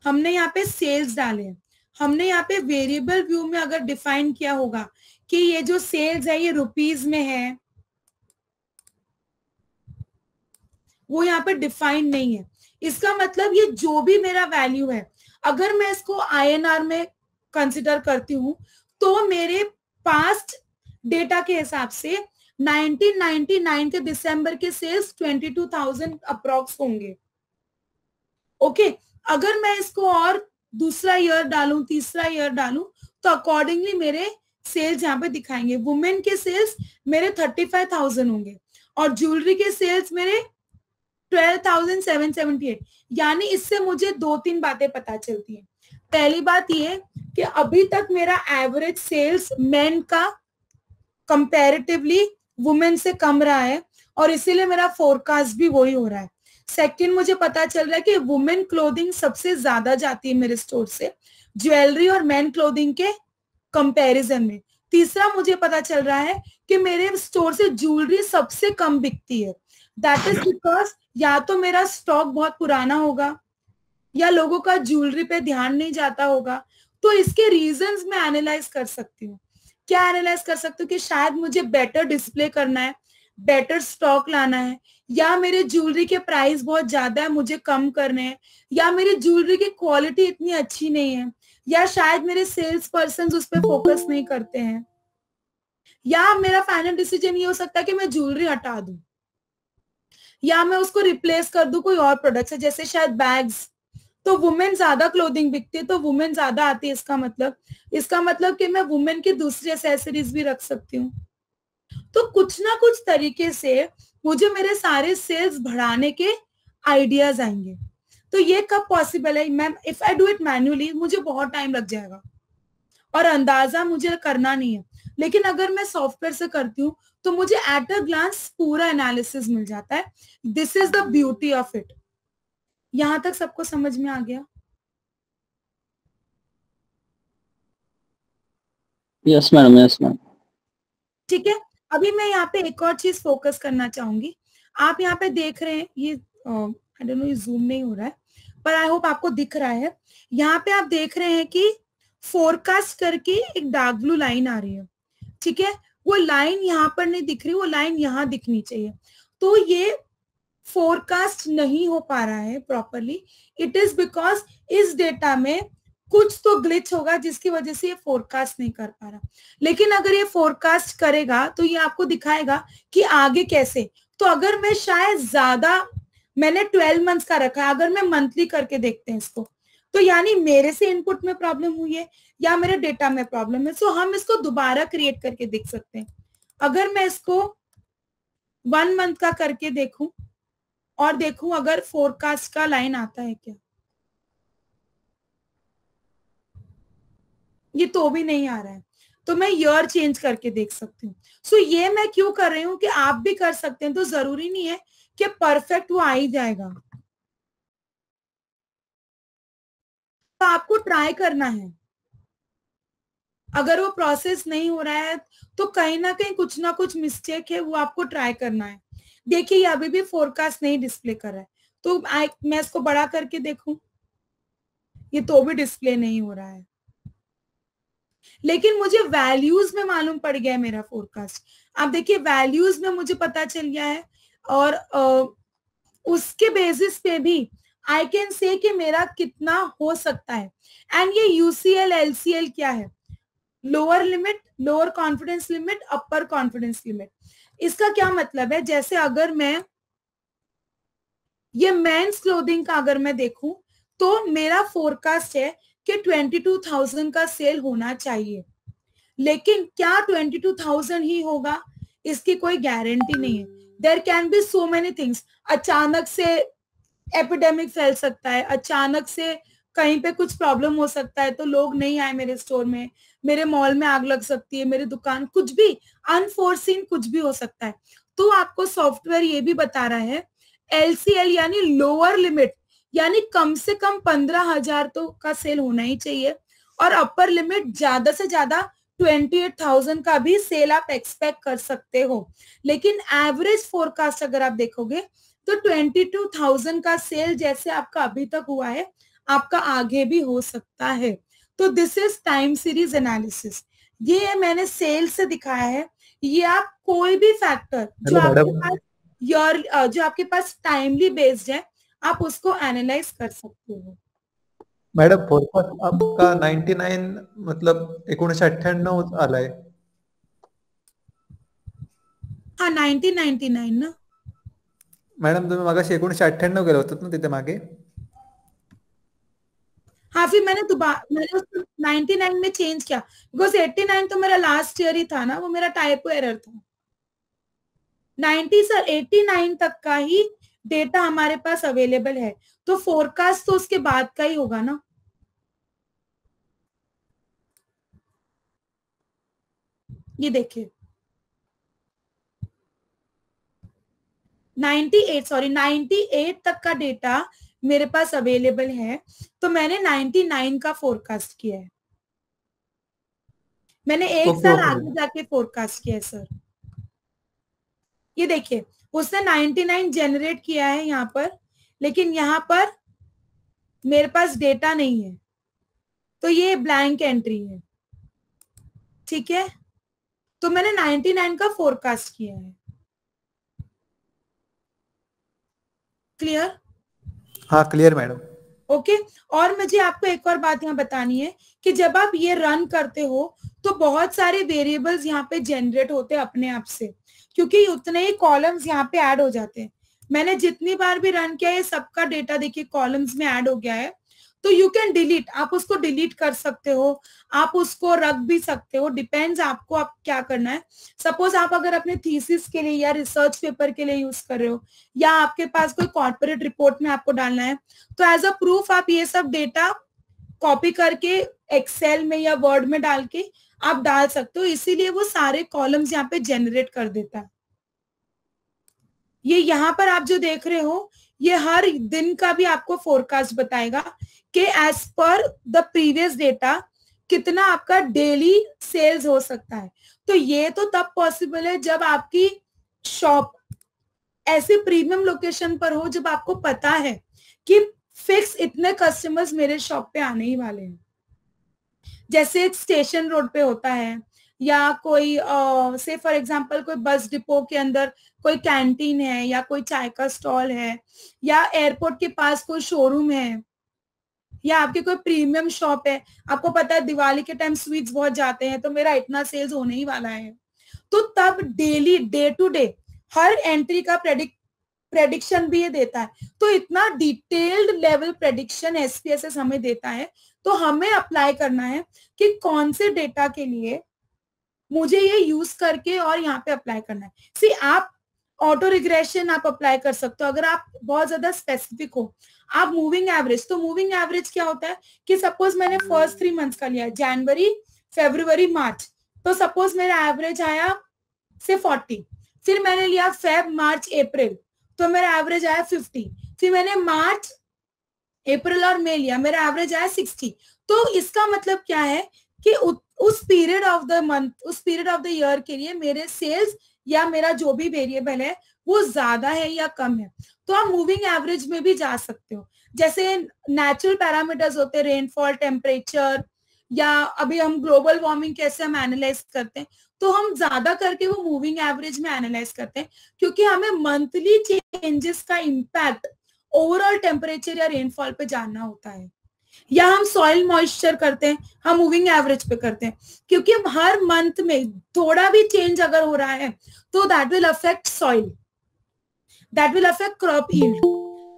हमने यहाँ पे सेल्स डाले, हमने यहाँ पे वेरिएबल व्यू में अगर डिफाइन किया होगा कि ये जो सेल्स है ये रुपीज में है, वो यहाँ पे डिफाइन नहीं है। इसका मतलब ये जो भी मेरा वैल्यू है, अगर मैं इसको INR में कंसिडर करती हूँ तो मेरे पास्ट डेटा के हिसाब से 1999 के दिसंबर के सेल्स 22,000 अप्रॉक्स होंगे। ओके, अगर मैं इसको और दूसरा ईयर डालूं, तीसरा ईयर डालूं, तो अकॉर्डिंगली मेरे सेल्स यहाँ पे दिखाएंगे। वुमेन के सेल्स मेरे 35,000 होंगे और ज्वेलरी के सेल्स मेरे 12,778। यानी इससे मुझे 2-3 बातें पता चलती हैं। पहली बात ये कि अभी तक मेरा एवरेज सेल्स मेन का कंपैरेटिवली वुमेन से कम रहा है और इसीलिए मेरा फोरकास्ट भी वही हो रहा है। सेकंड, मुझे पता चल रहा है कि वुमेन क्लोथिंग सबसे ज्यादा जाती है मेरे स्टोर से ज्वेलरी और मेन क्लोथिंग के कंपैरिजन में। तीसरा, मुझे पता चल रहा है कि मेरे स्टोर से ज्वेलरी सबसे कम बिकती है। दैट इज बिकॉज या तो मेरा स्टॉक बहुत पुराना होगा या लोगों का ज्वेलरी पे ध्यान नहीं जाता होगा। तो इसके रीजंस मैं एनालाइज कर सकती हूँ। क्या एनालाइज कर सकती हूँ कि शायद मुझे बेटर डिस्प्ले करना है, बेटर स्टॉक लाना है, या मेरे ज्वेलरी के प्राइस बहुत ज्यादा है मुझे कम करने हैं, या मेरी ज्वेलरी की क्वालिटी इतनी अच्छी नहीं है, या शायद मेरे सेल्स पर्सन उस पर फोकस नहीं करते हैं, या मेरा फाइनल डिसीजन ये हो सकता है कि मैं ज्वेलरी हटा दूं, या मैं उसको रिप्लेस कर दूं कोई और प्रोडक्ट से, जैसे शायद बैग्स, तो वुमेन ज्यादा क्लोथिंग बिकती है तो वुमेन ज्यादा आती है, इसका मतलब कि मैं वुमेन की दूसरी एसेसरीज भी रख सकती हूँ। तो कुछ ना कुछ तरीके से मुझे मेरे सारे सेल्स बढ़ाने के आइडियाज आएंगे। तो ये कब पॉसिबल है ma'am? If I do it manually मुझे बहुत टाइम लग जाएगा और अंदाजा मुझे करना नहीं है, लेकिन अगर मैं सॉफ्टवेयर से करती हूँ तो मुझे एट अ ग्लांस पूरा एनालिसिस मिल जाता है। This is the beauty of it. यहां तक सबको समझ में आ गया? Yes madam, yes ma'am. ठीक है, अभी मैं यहाँ पे एक और चीज फोकस करना चाहूंगी। आप यहाँ पे देख रहे हैं, ये आई डोंट नो, ये जूम नहीं हो रहा है पर आई होप आपको दिख रहा है। यहाँ पे आप देख रहे हैं कि फोरकास्ट करके एक डार्क ब्लू लाइन आ रही है, ठीक है? वो लाइन यहाँ पर नहीं दिख रही, वो लाइन यहाँ दिखनी चाहिए। तो ये फोरकास्ट नहीं हो पा रहा है प्रॉपरली। इट इज बिकॉज इस डेटा में कुछ तो ग्लिच होगा जिसकी वजह से ये फोरकास्ट नहीं कर पा रहा। लेकिन अगर ये फोरकास्ट करेगा तो ये आपको दिखाएगा कि आगे कैसे। तो अगर मैं शायद ज्यादा, मैंने 12 मंथ्स का रखा है, अगर मैं मंथली करके देखते हैं इसको, तो यानी मेरे से इनपुट में प्रॉब्लम हुई है या मेरे डेटा में प्रॉब्लम है। सो हम इसको दोबारा क्रिएट करके देख सकते हैं। अगर मैं इसको 1 मंथ का करके देखूं और देखूं अगर फोरकास्ट का लाइन आता है क्या, ये तो भी नहीं आ रहा है, तो मैं ईयर चेंज करके देख सकती हूँ। सो ये मैं क्यों कर रही हूँ कि आप भी कर सकते हैं, तो जरूरी नहीं है कि परफेक्ट वो आ ही जाएगा, तो आपको ट्राई करना है। अगर वो प्रोसेस नहीं हो रहा है तो कहीं ना कहीं कुछ ना कुछ मिस्टेक है, वो आपको ट्राई करना है। देखिए ये अभी भी फोरकास्ट नहीं डिस्प्ले कर रहा है, तो मैं इसको बड़ा करके देखूं, ये तो भी डिस्प्ले नहीं हो रहा है, लेकिन मुझे वैल्यूज में मालूम पड़ गया है मेरा फोरकास्ट। आप देखिए वैल्यूज में मुझे पता चल गया है और उसके बेसिस पे भी आई कैन से कि मेरा कितना हो सकता है। एंड ये यूसीएल एलसीएल क्या है? Lower limit, lower confidence limit, upper confidence limit. इसका क्या मतलब है? जैसे अगर मैं ये मेंस क्लोथिंग का अगर मैं देखूं तो मेरा फोरकास्ट है कि 22,000 का सेल होना चाहिए, लेकिन क्या 22,000 ही होगा इसकी कोई गारंटी नहीं है। There can be so many things. अचानक से एपिडेमिक फैल सकता है, अचानक से कहीं पे कुछ प्रॉब्लम हो सकता है तो लोग नहीं आए मेरे स्टोर में, मेरे मॉल में आग लग सकती है, मेरी दुकान, कुछ भी अनफोर्सीन कुछ भी हो सकता है। तो आपको सॉफ्टवेयर ये भी बता रहा है एलसीएल यानी लोअर लिमिट, यानी कम से कम 15,000 तो का सेल होना ही चाहिए, और अपर लिमिट ज्यादा से ज्यादा 28,000 का भी सेल आप एक्सपेक्ट कर सकते हो। लेकिन एवरेज फोरकास्ट अगर आप देखोगे तो 22,000 का सेल जैसे आपका अभी तक हुआ है आपका आगे भी हो सकता है। तो this is time series analysis. ये मैंने सेल से दिखाया है। ये आप कोई भी फैक्टर जो आपके पास टाइमली बेस्ड है आप उसको एनालाइज कर सकते हो। मॅडम फोरकास्ट आपका 99 मतलब 1998 आलाय। हाँ 1999 ना मॅडम, तुम्ही मागाशी 1998 गेले होतात ना तिथे मागे? हाँ फिर मैंने उसको 99 में चेंज किया बिकॉज 89 तो मेरा लास्ट ईयर ही था ना, वो मेरा टाइपो एरर था। 89 तक का ही डेटा हमारे पास अवेलेबल है, तो फोरकास्ट तो उसके बाद का ही होगा ना। ये देखिए 98 तक का डेटा मेरे पास अवेलेबल है, तो मैंने 99 का फोरकास्ट किया है। मैंने एक साल आगे जाके फोरकास्ट किया है सर। ये देखिए उसने 99 जनरेट किया है यहाँ पर, लेकिन यहाँ पर मेरे पास डेटा नहीं है, तो ये ब्लैंक एंट्री है, ठीक है। तो मैंने 99 का फोरकास्ट किया है। क्लियर? हाँ क्लियर मैडम। ओके और मुझे आपको एक और बात यहाँ बतानी है कि जब आप ये रन करते हो तो बहुत सारे वेरिएबल्स यहाँ पे जनरेट होते हैं अपने आप से, क्योंकि उतने ही कॉलम्स यहाँ पे ऐड हो जाते हैं। मैंने जितनी बार भी रन किया है सबका डेटा देखिए कॉलम्स में ऐड हो गया है। तो यू कैन डिलीट, आप उसको डिलीट कर सकते हो, आप उसको रख भी सकते हो, डिपेंड्स आपको आप क्या करना है। सपोज आप अगर अपने थीसिस के लिए या रिसर्च पेपर के लिए यूज कर रहे हो, या आपके पास कोई कॉर्पोरेट रिपोर्ट में आपको डालना है, तो एज अ प्रूफ आप ये सब डेटा कॉपी करके एक्सेल में या वर्ड में डाल के आप डाल सकते हो, इसीलिए वो सारे कॉलम्स यहाँ पे जनरेट कर देता है। ये यहाँ पर आप जो देख रहे हो ये हर दिन का भी आपको फोरकास्ट बताएगा कि as per the previous data कितना आपका डेली सेल्स हो सकता है। तो ये तो तब पॉसिबल है जब आपकी शॉप ऐसे प्रीमियम लोकेशन पर हो, जब आपको पता है कि फिक्स इतने कस्टमर्स मेरे शॉप पे आने ही वाले हैं। जैसे एक स्टेशन रोड पे होता है, या कोई से फॉर एग्जांपल कोई बस डिपो के अंदर कोई कैंटीन है, या कोई चाय का स्टॉल है, या एयरपोर्ट के पास कोई शोरूम है, या आपके कोई प्रीमियम शॉप है, आपको पता है दिवाली के टाइम स्वीट्स बहुत जाते हैं तो मेरा इतना सेल्स होने ही वाला है। तो तब डेली डे टू डे हर एंट्री का प्रेडिक्शन भी ये देता है। तो इतना डिटेल्ड लेवल प्रेडिक्शन एसपीएसएस हमें देता है। तो हमें अप्लाई करना है कि कौन से डेटा के लिए मुझे ये यूज करके और यहाँ पे अप्लाई करना है। सी आप ऑटो रिग्रेशन आप अप्लाई कर सकते हो अगर आप बहुत ज्यादा स्पेसिफिक हो। आप मूविंग एवरेज, तो मूविंग एवरेज क्या होता है कि सपोज मैंने फर्स्ट 3 मंथ्स का लिया, जनवरी फरवरी मार्च, तो सपोज मेरा एवरेज आया से 40, फिर मैंने लिया फेब मार्च अप्रैल तो मेरा एवरेज आया 50, फिर मैंने मार्च अप्रैल और मई लिया, मेरा एवरेज आया 60। तो इसका मतलब क्या है कि उस पीरियड ऑफ द मंथ, उस पीरियड ऑफ द ईयर के लिए मेरे सेल्स या मेरा जो भी वेरिएबल है वो ज्यादा है या कम है। तो आप मूविंग एवरेज में भी जा सकते हो। जैसे नेचुरल पैरामीटर्स होते हैं, रेनफॉल, टेम्परेचर, या अभी हम ग्लोबल वार्मिंग कैसे हम एनालाइज करते हैं, तो हम ज्यादा करके वो मूविंग एवरेज में एनालाइज करते हैं, क्योंकि हमें मंथली चेंजेस का इम्पैक्ट ओवरऑल टेम्परेचर या रेनफॉल पे जानना होता है। या हम सॉइल मॉइस्चर करते हैं, हम मूविंग एवरेज पे करते हैं, क्योंकि हम हर मंथ में थोड़ा भी चेंज अगर हो रहा है तो that will affect soil, that will affect crop yield.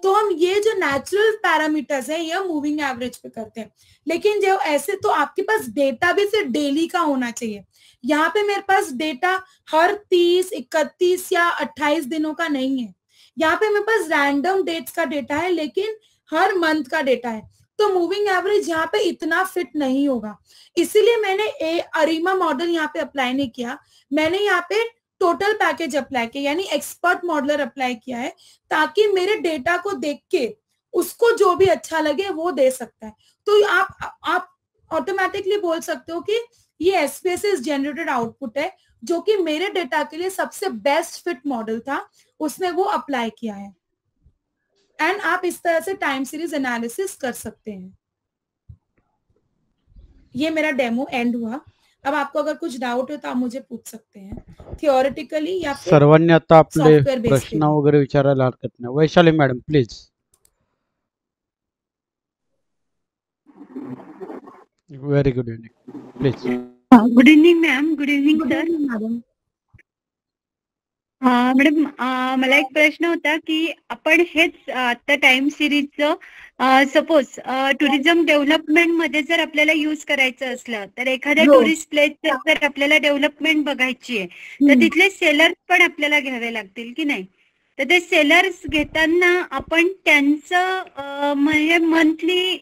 तो हम ये जो नेचुरल पैरामीटर्स है ये मूविंग एवरेज पे करते हैं। लेकिन जो ऐसे तो आपके पास डेटा भी सिर्फ डेली का होना चाहिए। यहाँ पे मेरे पास डेटा हर 30, 31 या 28 दिनों का नहीं है। यहाँ पे मेरे पास रैंडम डेट्स का डेटा है, लेकिन हर मंथ का डेटा है। तो मूविंग एवरेज यहाँ पे इतना फिट नहीं होगा, इसीलिए मैंने अरीमा मॉडल यहाँ पे अप्लाई नहीं किया। मैंने यहाँ पे टोटल पैकेज अप्लाई किया, यानी एक्सपर्ट मॉडलर अप्लाई किया है, ताकि मेरे डेटा को देख के उसको जो भी अच्छा लगे वो दे सकता है। तो आप ऑटोमेटिकली बोल सकते हो कि ये एसपीएसएस जनरेटेड आउटपुट है, जो कि मेरे डेटा के लिए सबसे बेस्ट फिट मॉडल था, उसने वो अप्लाई किया है। एंड आप इस तरह से टाइम सीरीज एनालिसिस कर सकते हैं। ये मेरा डेमो एंड हुआ। अब आपको अगर कुछ डाउट हो तो आप मुझे पूछ सकते हैं, थियोरेटिकली या फिर सर्वांनी आता आपले सॉफ्टवेयर बेस्ड प्रश्न वगैरे विचारायला हरकत नाही। Vaishali madam please. Very good evening please. Good evening ma'am. Good evening sir. Madam madam मला एक प्रश्न होता की आपण हेच आता टाइम सिरीजचं सपोज टुरिझम डेव्हलपमेंट मध्ये जर आपल्याला यूज करायचं असलं तर एखाद्या टुरिस्ट प्लेसचं जर आपल्याला डेव्हलपमेंट बघायची आहे तर तिथले सेलर्स पण आपल्याला घ्यावे लागतील की नाही? तर ते सेलर्स घेताना आपण त्यांचं म्हणजे मंथली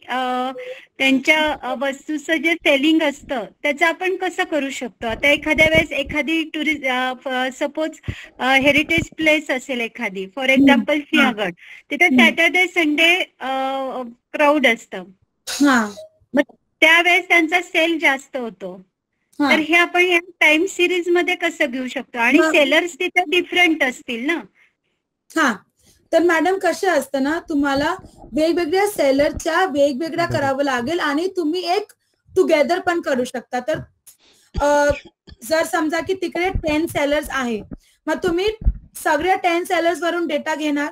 त्यांच्या वस्तूचं जे सेलिंग असतं त्याचं आपण कसं करू शकतो? आता एखाद्या वेळेस एखादी सपोज हेरिटेज प्लेस असेल एखादी, फॉर एक्झाम्पल सिंहगड, तिथे सॅटर्डे संडे क्राऊड असतं, मग त्यावेळेस त्यांचा सेल जास्त होतो, तर हे आपण या टाइम सिरीज मध्ये कसं घेऊ शकतो? आणि सेलर्स तिथे डिफरंट असतील ना? हा, तर मॅडम कसं असतं ना, तुम्हाला वेगवेगळ्या सेलरच्या वेगवेगळ्या करावं लागेल आणि तुम्ही एक टुगेदर पण करू शकता। तर जर समजा की तिकडे 10 सेलर्स आहे, मग तुम्ही सगळ्या 10 सेलर्स वरून डेटा घेणार,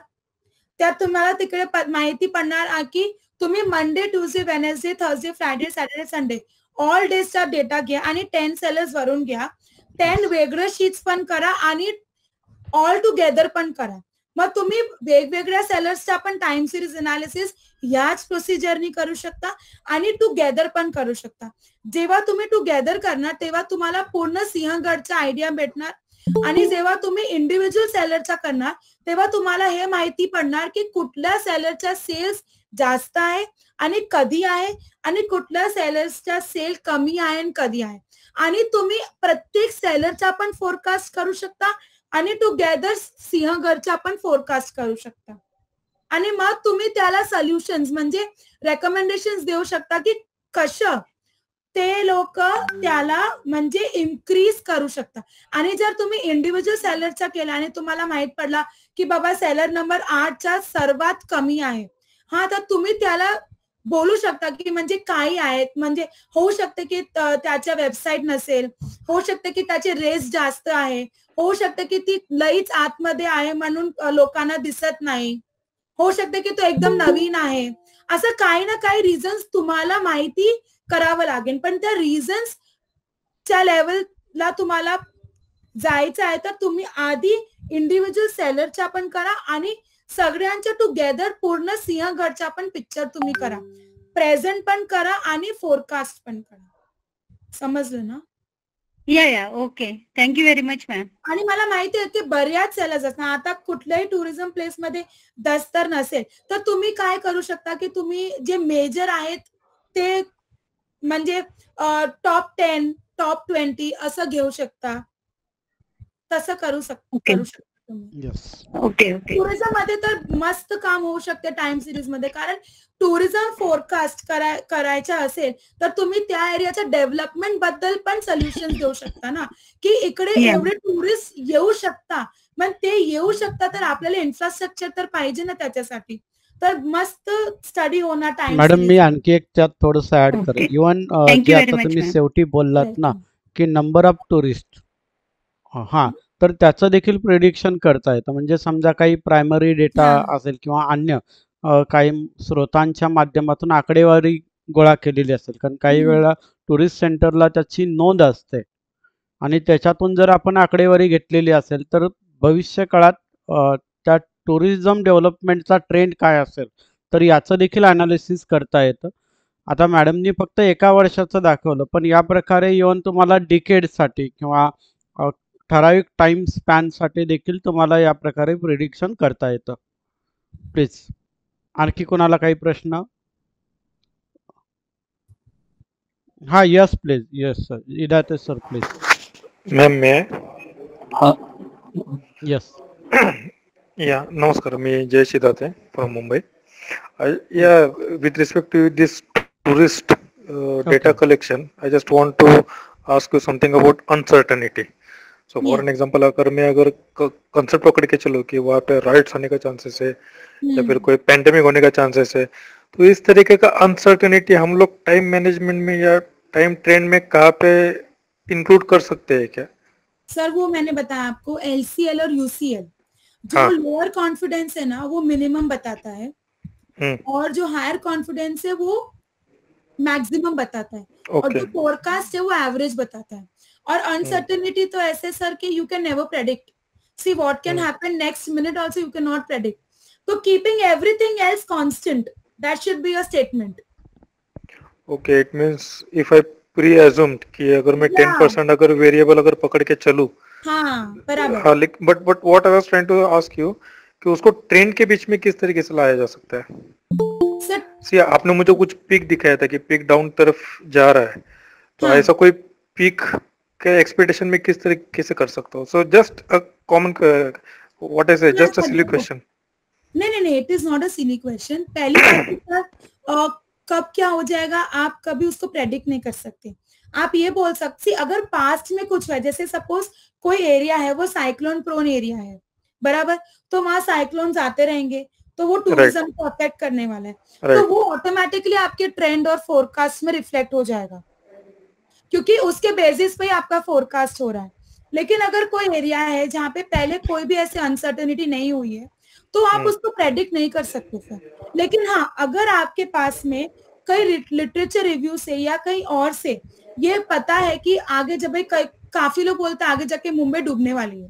त्यात तुम्हाला तिकडे माहिती पडणार की तुम्ही Monday, Tuesday, Wednesday, Thursday, Friday, Saturday, Sunday all डेजचा डेटा घ्या आणि 10 सेलर्स वरून घ्या, 10 वेगळं शीट्स पण करा आणि ऑल टुगेदर पण करा। मग तुम्ही वेगवेगळ्या सेलर्सचा पण टाइम सिरीज अनालिसिस याच प्रोसिजरनी करू शकता आणि टुगेदर पण करू शकता. जेव्हा तुम्ही टुगेदर करणार तेव्हा तुम्हाला पूर्ण सिंहगडचा आयडिया भेटणार आणि जेव्हा तुम्ही इंडिव्हिज्युअल सेलरचा करणार तेव्हा तुम्हाला हे माहिती पडणार की कुठल्या सेलरचा सेल्स जास्त आहे आणि कधी आहे आणि कुठल्या सेलर्सचा सेल कमी आहे आणि कधी आहे. आणि तुम्ही प्रत्येक सेलरचा पण फोरकास्ट करू शकता आणि टुगेदर सिंहगडचा पण फोरकास्ट करू शकता. आणि मग तुम्ही त्याला सोल्युशन्स म्हणजे रेकमेंडेशन्स देऊ शकता की कसं ते लोक त्याला म्हणजे इन्क्रीज करू शकता. आणि जर तुम्ही इंडिव्हिज्युअल सेलरचा केला आणि तुम्हाला माहित पडला की बाबा सेलर नंबर 8चा सर्वात कमी आहे, हा तर तुम्ही त्याला बोलू शकता की म्हणजे काही आहेत, म्हणजे होऊ शकते की त्याच्या वेबसाईट नसेल, होऊ शकते की त्याचे रेस जास्त आहे, होऊ शकते की ती लईच आतमध्ये आहे म्हणून लोकांना दिसत नाही, होऊ शकते की तो एकदम नवीन आहे. असं काही ना काही रिझन्स तुम्हाला माहिती करावं लागेल. पण त्या रिझन्सच्या लेवलला तुम्हाला जायचं आहे तर तुम्ही आधी इंडिव्हिज्युअल सेलरचा पण करा आणि सगळ्यांच्या टुगेदर पूर्ण सिंहगडचा पण पिक्चर तुम्ही करा, प्रेझेंट पण करा आणि फोरकास्ट पण करा. समजलं ना? या okay, thank you very much ma'am. आणि मला माहिती आहे की बऱ्याच सेलर्स असतात. आता कुठल्याही टुरिझम प्लेस मध्ये दस्तर नसेल तर तुम्ही काय करू शकता की तुम्ही जे मेजर आहेत ते म्हणजे टॉप 10 टॉप 20 असं घेऊ शकता, तसं करू शकता तुम्ही. ओके. टुरिझम मध्ये तर मस्त काम होऊ शकते टाइम सिरीज मध्ये. कारण टुरिझम फोरकास्ट करायचं असेल तर तुम्ही त्या एरियाच्या डेव्हलपमेंट बद्दल पण सोल्युशन देऊ शकता ना, की इकडे एवढे टुरिस्ट येऊ शकता, पण ते येऊ शकता तर आपल्याला इन्फ्रास्ट्रक्चर तर पाहिजे ना त्याच्यासाठी. तर मस्त स्टडी होणार टाइम. मॅडम मी आणखी एक त्यात थोडंसं ऍड करेन. इव्हन जे आता तुम्ही शेवटी बोललात ना की नंबर ऑफ टुरिस्ट, हा तर त्याचं देखील प्रेडिक्शन करता येतं. म्हणजे समजा काही प्रायमरी डेटा असेल किंवा अन्य काही स्रोतांच्या माध्यमातून आकडेवारी गोळा केलेली असेल, कारण काही वेळा टुरिस्ट सेंटरला त्याची नोंद असते आणि त्याच्यातून जर आपण आकडेवारी घेतलेली असेल तर भविष्य काळात त्या टुरिझम डेव्हलपमेंटचा ट्रेंड काय असेल तर याचं देखील अनालिसिस करता येतं. आता मॅडमनी फक्त एका वर्षाचं दाखवलं, पण या प्रकारे इव्हन तुम्हाला डिकेडसाठी किंवा ठराविक टाइम स्पॅनसाठी देखील तुम्हाला या प्रकारे प्रिडिक्शन करता येतं. प्लीज आणखी कोणाला काही प्रश्न? हा yes please. Yes sir, Idate sir please. Ma'am may yes. या नमस्कार, मी जय सिद्धार्थ फ्रॉम मुंबई. या with respect to this tourist data collection, I just want to ask you something about uncertainty. So for an example, अगर कंसेप्ट पकड़ के चलो कि वहाँ पे राइट्स होने का चांसेस है या फिर कोई पेंडेमिक होने का चांसेस है, तो इस तरीके का अनसर्टेनिटी हम लोग टाइम मैनेजमेंट में या टाइम ट्रेंड में कहाँ पे इंक्लूड कर सकते हैं क्या? सर वो मैंने बताया आपको, LCL और UCL. जो लोअर कॉन्फिडेंस है ना वो मिनिमम बताता है और जो हायर कॉन्फिडेंस है वो मैक्सिमम बताता है और जो फोरकास्ट है वो एवरेज बताता है. और अनसर्टेनिटी तो ऐसे सर कि you can never predict. See what can happen next minute also you can not predict. तो keeping everything else constant, that should be a statement. Okay, it means if I pre assumed कि अगर मैं 10% अगर variable अगर पकड़ के चलूं, हाँ बराबर. हाँ, but what I was trying to ask you कि उसको ट्रेंड के बीच में किस तरीके से लाया जा सकता है? सर सी आपने मुझे कुछ पीक दिखाया था कि पीक डाउन तरफ जा रहा है, तो ऐसा कोई पीक के एक्सपेक्टेशन में किस तरीके से कर सकता हूँ? So just a common what is it, just a silly question. नहीं, it is not a silly question. पहली बात कब क्या हो जाएगा आप कभी उसको प्रेडिक्ट नहीं कर सकते. आप ये बोल सकते अगर पास्ट में कुछ हुआ, जैसे सपोज कोई एरिया है वो साइक्लोन प्रोन एरिया है, बराबर, तो वहां साइक्लोन्स आते रहेंगे तो वो टूरिज्म को अफेक्ट करने वाला है. तो वो ऑटोमेटिकली आपके ट्रेंड और फोरकास्ट में रिफ्लेक्ट हो जाएगा क्योंकि उसके बेसिस पे ही आपका फोरकास्ट हो रहा है. लेकिन अगर कोई एरिया है जहाँ पे पहले कोई भी ऐसे अनसर्टेनिटी नहीं हुई है तो आप उसको प्रेडिक्ट नहीं कर सकते सर. लेकिन हाँ, अगर आपके पास में कई लिटरेचर रिव्यू से या कहीं और से ये पता है कि आगे जब काफी लोग बोलते हैं आगे जाके मुंबई डूबने वाली है,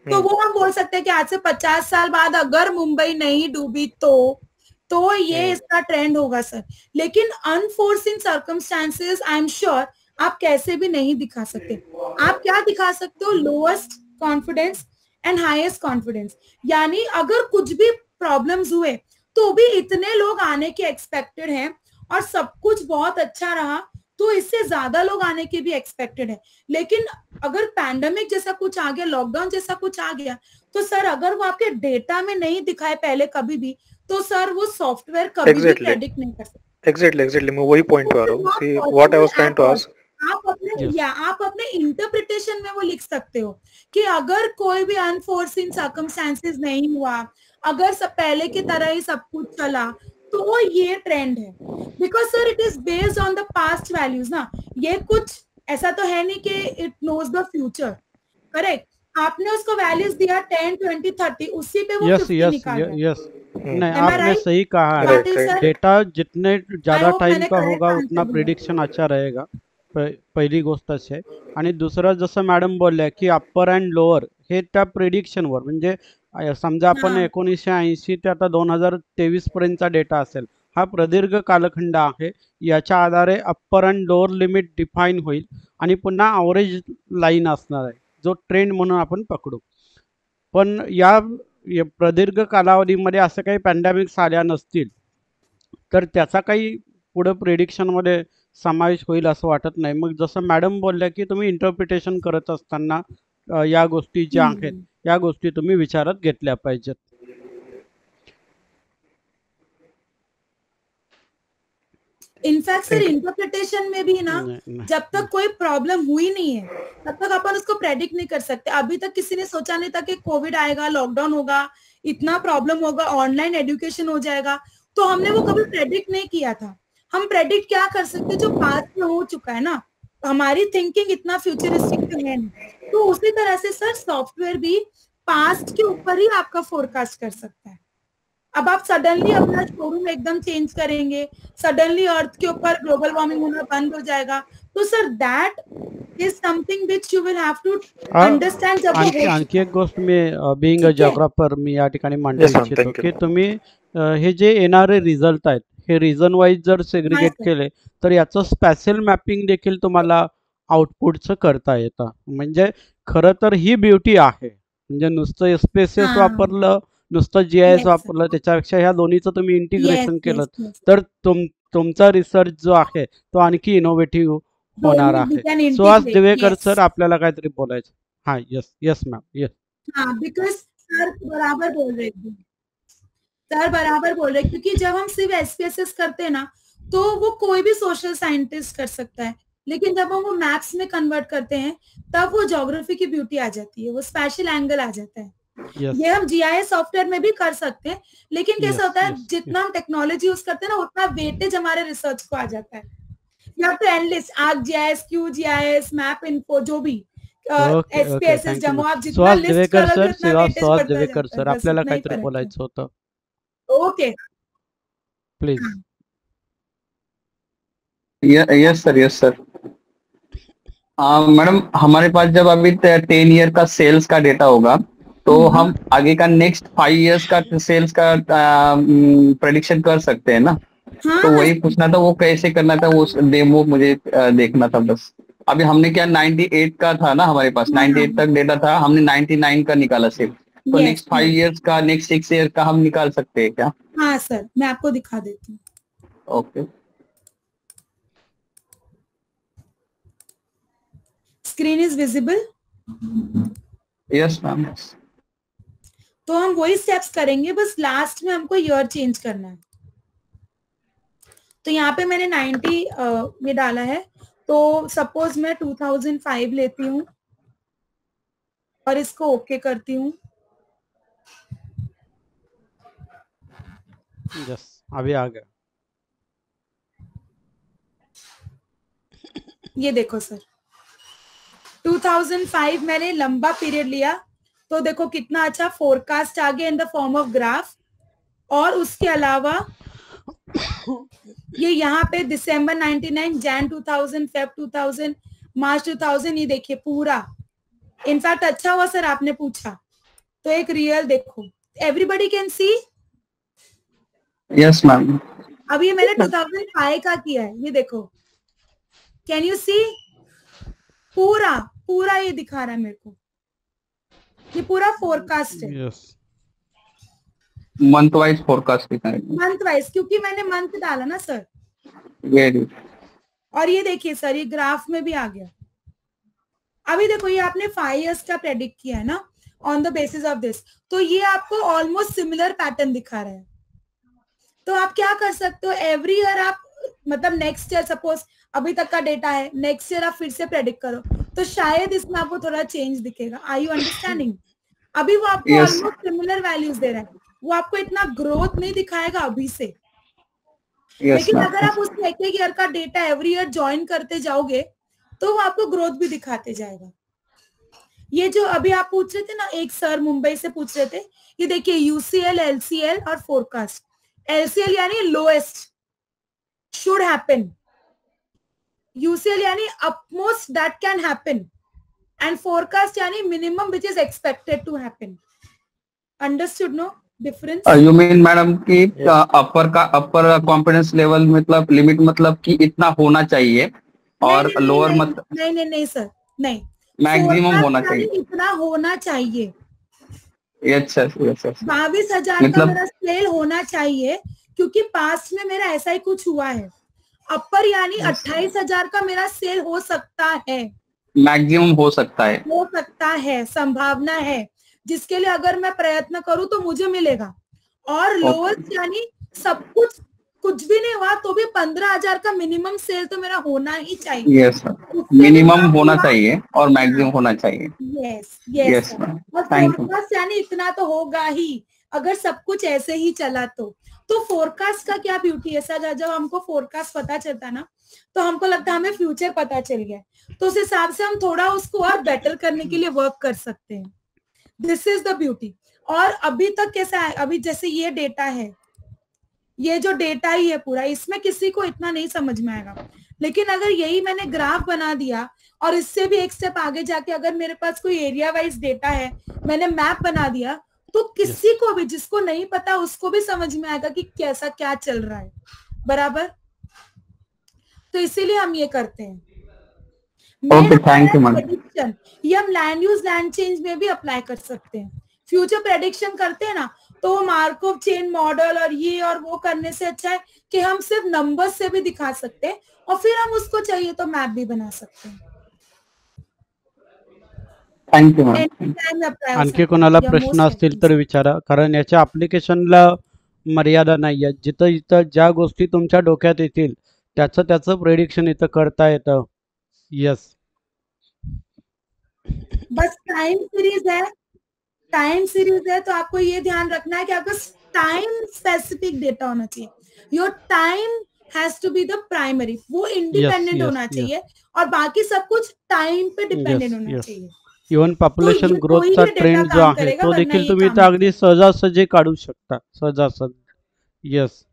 तो वो हम बोल सकते हैं कि आज से 50 साल बाद अगर मुंबई नहीं डूबी तो ये इसका ट्रेंड होगा सर। लेकिन unforeseen circumstances I am sure आप कैसे भी नहीं दिखा सकते। आप क्या दिखा सकते हो? Lowest confidence and highest confidence. यानी अगर कुछ भी प्रॉब्लम्स हुए तो भी इतने लोग आने के एक्सपेक्टेड हैं और सब कुछ बहुत अच्छा रहा तो इससे ज्यादा लोग आने के भी एक्सपेक्टेड है। लेकिन अगर पैंडेमिक जैसा कुछ आ गया, लॉकडाउन जैसा कुछ आ गया, तो सर अगर वो आपके डेटा में नहीं दिखाए पहले कभी भी, तो सर वो सॉफ्टवेयर कभी भी प्रेडिक्ट नहीं कर सकता। एग्जैक्टली मैं वही पॉइंट पे आ रहा हूँ। See what I was trying to ask, आप अपने इंटरप्रिटेशन में वो लिख सकते हो कि अगर कोई भी अनफोर्सिन सर्कमस्टेंसेस नहीं हुआ, अगर सब पहले की तरह ही सब कुछ चला, तो ये ट्रेंड है। Because sir it is based on the past values ना, ये कुछ ऐसा तो है नहीं कि it knows the future, correct? आपने उसको वैल्यूज दिया 10, 20, 30, उसी पे वो 50 निकाल रहा है। यस नहीं, आपने सही कहा है। डेटा जितने ज्यादा टाइम का होगा उतना प्रिडिक्शन अच्छा रहेगा, पहिली गोष्ट आहे। आणि दुसरं जसं मॅडम बोलल्या की अप्पर अँड लोअर हे त्या प्रिडिक्शनवर, म्हणजे समजा आपण 1980 ते आता 2023 पर्यंतचा डेटा असेल, हा प्रदीर्घ कालखंड आहे। याच्या आधारे upper and lower limit define होईल आणि पुन्हा ॲव्हरेज लाईन असणार आहे, जो ट्रेंड म्हणून आपण पकडू। पण या प्रदीर्घ कालावधीमध्ये असं काही पॅन्डेमिक्स आल्या नसतील तर त्याचा काही पुढे प्रेडिक्शनमध्ये समावेश होईल असं वाटत नाही। मग जसं मॅडम बोलल्या की तुम्ही इंटरप्रिटेशन करत असताना या गोष्टी ज्या आहेत या गोष्टी तुम्ही विचारात घेतल्या पाहिजेत। इनफैक्ट सर इंटरप्रिटेशन में भी ना, जब तक कोई प्रॉब्लम हुई नहीं है तब तक अपन उसको प्रेडिक्ट नहीं कर सकते। अभी तक किसी ने सोचा नहीं था कि कोविड आएगा, लॉकडाउन होगा, इतना प्रॉब्लम होगा, ऑनलाइन एजुकेशन हो जाएगा, तो हमने वो कभी प्रेडिक्ट नहीं किया था। हम प्रेडिक्ट क्या कर सकते, जो पास्ट में हो चुका है ना, हमारी थिंकिंग इतना फ्यूचरिस्टिक है नहीं। तो उसी तरह से सर सॉफ्टवेयर भी पास्ट के ऊपर ही आपका फोरकास्ट कर सकता है। अब आप सडनली अपना शोरूम एकदम चेंज करेंगे, सडनली अर्थ के ऊपर ग्लोबल वार्मिंग होना बंद हो जाएगा, तो sir that is something which you will have to understand. आणखी एक गोष्ट मी बीइंग अ जिओग्राफर मी या ठिकाणी मांडू इच्छितो की तुम्ही हे जे येणारे रिझल्ट आहेत हे रिजन वाईज जर सेग्रिगेट केले तर याचं स्पॅशियल मॅपिंग देखील तुम्हाला आउटपुटचं करता येतं। म्हणजे खरं तर ही ब्युटी आहे, म्हणजे नुसतं स्पेसेस वापरलं, नुसतं GIS वापरलं, त्याच्यापेक्षा ह्या दोन्हीचं तुम्ही इंटिग्रेशन केलं तर तुमचा रिसर्च जो आहे तो आणखी इनोव्हेटिव्ह होणार आहे। सुहास दिवेकर सर आपल्याला काहीतरी बोलायचं? हाँ यस मैम, यस। हाँ, बिकॉज सर बराबर बोल रहे थे, सर बराबर बोल रहे, क्योंकि जब हम सिर्फ SPSS करते हैं ना तो वो कोई भी सोशल साइंटिस्ट कर सकता है, लेकिन जब हम वो मैप्स में कन्वर्ट करते हैं तब वो ज्योग्राफी की ब्यूटी आ जाती है, वो स्पेशल एंगल आ जाता है। ये हम GIS सॉफ्टवेयर में भी कर सकते हैं, लेकिन कैसा होता है जितना हम टेक्नोलॉजी यूज करते हैं ना उतना वेटेज हमारे रिसर्च को आ जाता है। You have to analyst ArcGIS, QGIS, map info, जो भी SPSS जमो आप जितना लिस्ट करोगे उतना वेटेज बढ़ता जाता है। सर आपल्याला काहीतरी बोलायचं होतं, okay please. Yes sir. Madam हमारे पास जब अभी 10 ईयर का सेल्स का डेटा होगा तो हम आगे का नेक्स्ट 5 इयर्स का सेल्स का प्रेडिक्शन कर सकते हैं ना? तो वही पूछना था, वो कैसे करना था, वो डेमो मुझे देखना था बस। अभी हमने क्या 98 का था ना हमारे पास, 98 तक डेटा था, हमने 99 का निकाला सिर्फ, तो नेक्स्ट 5 इयर्स का, नेक्स्ट 6 ईयर का हम निकाल सकते हैं क्या? हाँ सर, मैं आपको दिखा देती हूँ। Okay, screen is visible? Yes ma'am. तो हम वही स्टेप्स करेंगे, बस लास्ट में हमको ईयर चेंज करना है। तो यहाँ पे मैंने 90 में डाला है, तो सपोज मैं 2005 लेती हूँ और इसको ओके करती हूँ। यस, अभी आ गया। ये देखो सर, 2005 मैंने लंबा पीरियड लिया, तो देखो कितना अच्छा फोरकास्ट आ गया in the form of graph. और उसके अलावा ये यहाँ पे दिसंबर 99, जैन 2000, फेब 2000, मार्च 2000, ये देखिए पूरा। इनफैक्ट अच्छा हुआ सर आपने पूछा, तो एक रियल देखो, everybody can see. Yes ma'am. अभी ये मैंने 2005 का किया है, ये देखो, कैन यू सी? पूरा पूरा ये दिखा रहा है मेरे को, ये पूरा फोरकास्ट है। यस, मंथ वाइज फोरकास्ट दिखाएगा। मंथ वाइज, क्योंकि मैंने मंथ डाला ना सर। वेरी। और ये देखिए सर, ये ग्राफ में भी आ गया। अभी देखो, ये आपने 5 इयर्स का प्रेडिक्ट किया है ना, on the basis of this, तो ये आपको ऑलमोस्ट सिमिलर पैटर्न दिखा रहा है। तो आप क्या कर सकते हो, एवरी ईयर आप, मतलब नेक्स्ट ईयर सपोज अभी तक का डेटा है, नेक्स्ट ईयर आप फिर से प्रेडिक्ट करो, तो शायद इसमें आपको थोड़ा चेंज दिखेगा। Are you understanding? अभी वो आपको ऑलमोस्ट सिमिलर वैल्यूज दे रहा है, वो आपको इतना ग्रोथ नहीं दिखाएगा अभी से। लेकिन अगर आप उस एक ईयर का डेटा एवरी ईयर ज्वाइन करते जाओगे तो वो आपको ग्रोथ भी दिखाते जाएगा। ये जो अभी आप पूछ रहे थे ना, एक सर मुंबई से पूछ रहे थे, ये देखिए यूसीएल, एलसीएल और फोरकास्ट। एलसीएल यानी लोएस्ट शुड हैपन, यूसीएल यानी upmost that can happen, and forecast यानी minimum which is expected to happen. Understood no difference? You mean madam कि अपर कॉन्फिडेंस लेवल मतलब लिमिट मतलब कि इतना होना चाहिए और लोअर मतलब नहीं सर, नहीं, मैक्सिमम होना चाहिए, इतना होना चाहिए। Yes yes yes. 22,000 का मेरा सेल होना चाहिए, क्योंकि पास्ट में मेरा ऐसा ही कुछ हुआ है। अपर यानी 28,000 का मेरा सेल हो सकता है, मैक्सिमम हो सकता है, संभावना है, जिसके लिए अगर मैं प्रयत्न करूं तो मुझे मिलेगा। और लोएस्ट यानी सब कुछ भी नहीं हुआ तो भी 15,000 का मिनिमम सेल तो मेरा होना ही चाहिए। यस सर, मिनिमम होना चाहिए और मैक्सिमम होना चाहिए। यस और फोरकास्ट यानी इतना तो होगा ही, अगर सब कुछ ऐसे ही चला तो फोरकास्ट का क्या ब्यूटी है सर, जब हमको फोरकास्ट पता चलता है ना, तो हमको लगता है हमें फ्यूचर पता चल गया, तो उस हिसाब से हम थोड़ा उसको और बेटर करने के लिए वर्क कर सकते हैं। This is the beauty. और अभी तक कैसा है, अभी जैसे ये डेटा है, ये जो डेटा ही है पूरा, इसमें किसी को इतना नहीं समझ में आएगा। लेकिन अगर यही मैंने ग्राफ बना दिया और इससे भी एक स्टेप आगे जाके अगर मेरे पास कोई एरिया वाइज डेटा है, मैंने मैप बना दिया, तो किसी को भी जिसको नहीं पता उसको भी समझ में आएगा कि कैसा क्या चल रहा है, बराबर। तो इसीलिए हम ये करते हैं। Thank you ma'am. ये हम लैंड यूज लैंड चेंज में भी अप्लाई कर सकते हैं। फ्यूचर प्रेडिक्शन करते हैं ना, तो मार्कोव चेन मॉडल और ये और वो करने से अच्छा है कि हम सिर्फ नंबर्स से भी दिखा सकते हैं और फिर हम उसको चाहिए तो मैप भी बना सकते हैं। Thank you ma'am. आणखी कोणाला प्रश्न असतील तर विचारा, कारण याच्या ऍप्लिकेशनला मर्यादा नाही आहे. जिथं जिथं ज्या गोष्टी तुमच्या डोक्यात येतील त्याचं प्रेडिक्शन इथं करता येतं. यस, बस टाइम सीरीज है, टाइम सीरीज है तो आपको ये ध्यान रखना है कि आपको टाइम स्पेसिफिक डेटा होना चाहिए. Your time has to be the primary, वो इंडिपेंडेंट होना चाहिए और बाकी सब कुछ टाइम पे डिपेंडेंट होना चाहिए. इवन पॉप्युलेशन ग्रोथचा ट्रेंड जो आहे तो देखील तुम्ही इथं अगदी सहजासहजी काढू शकता. सहजासहजी. Yes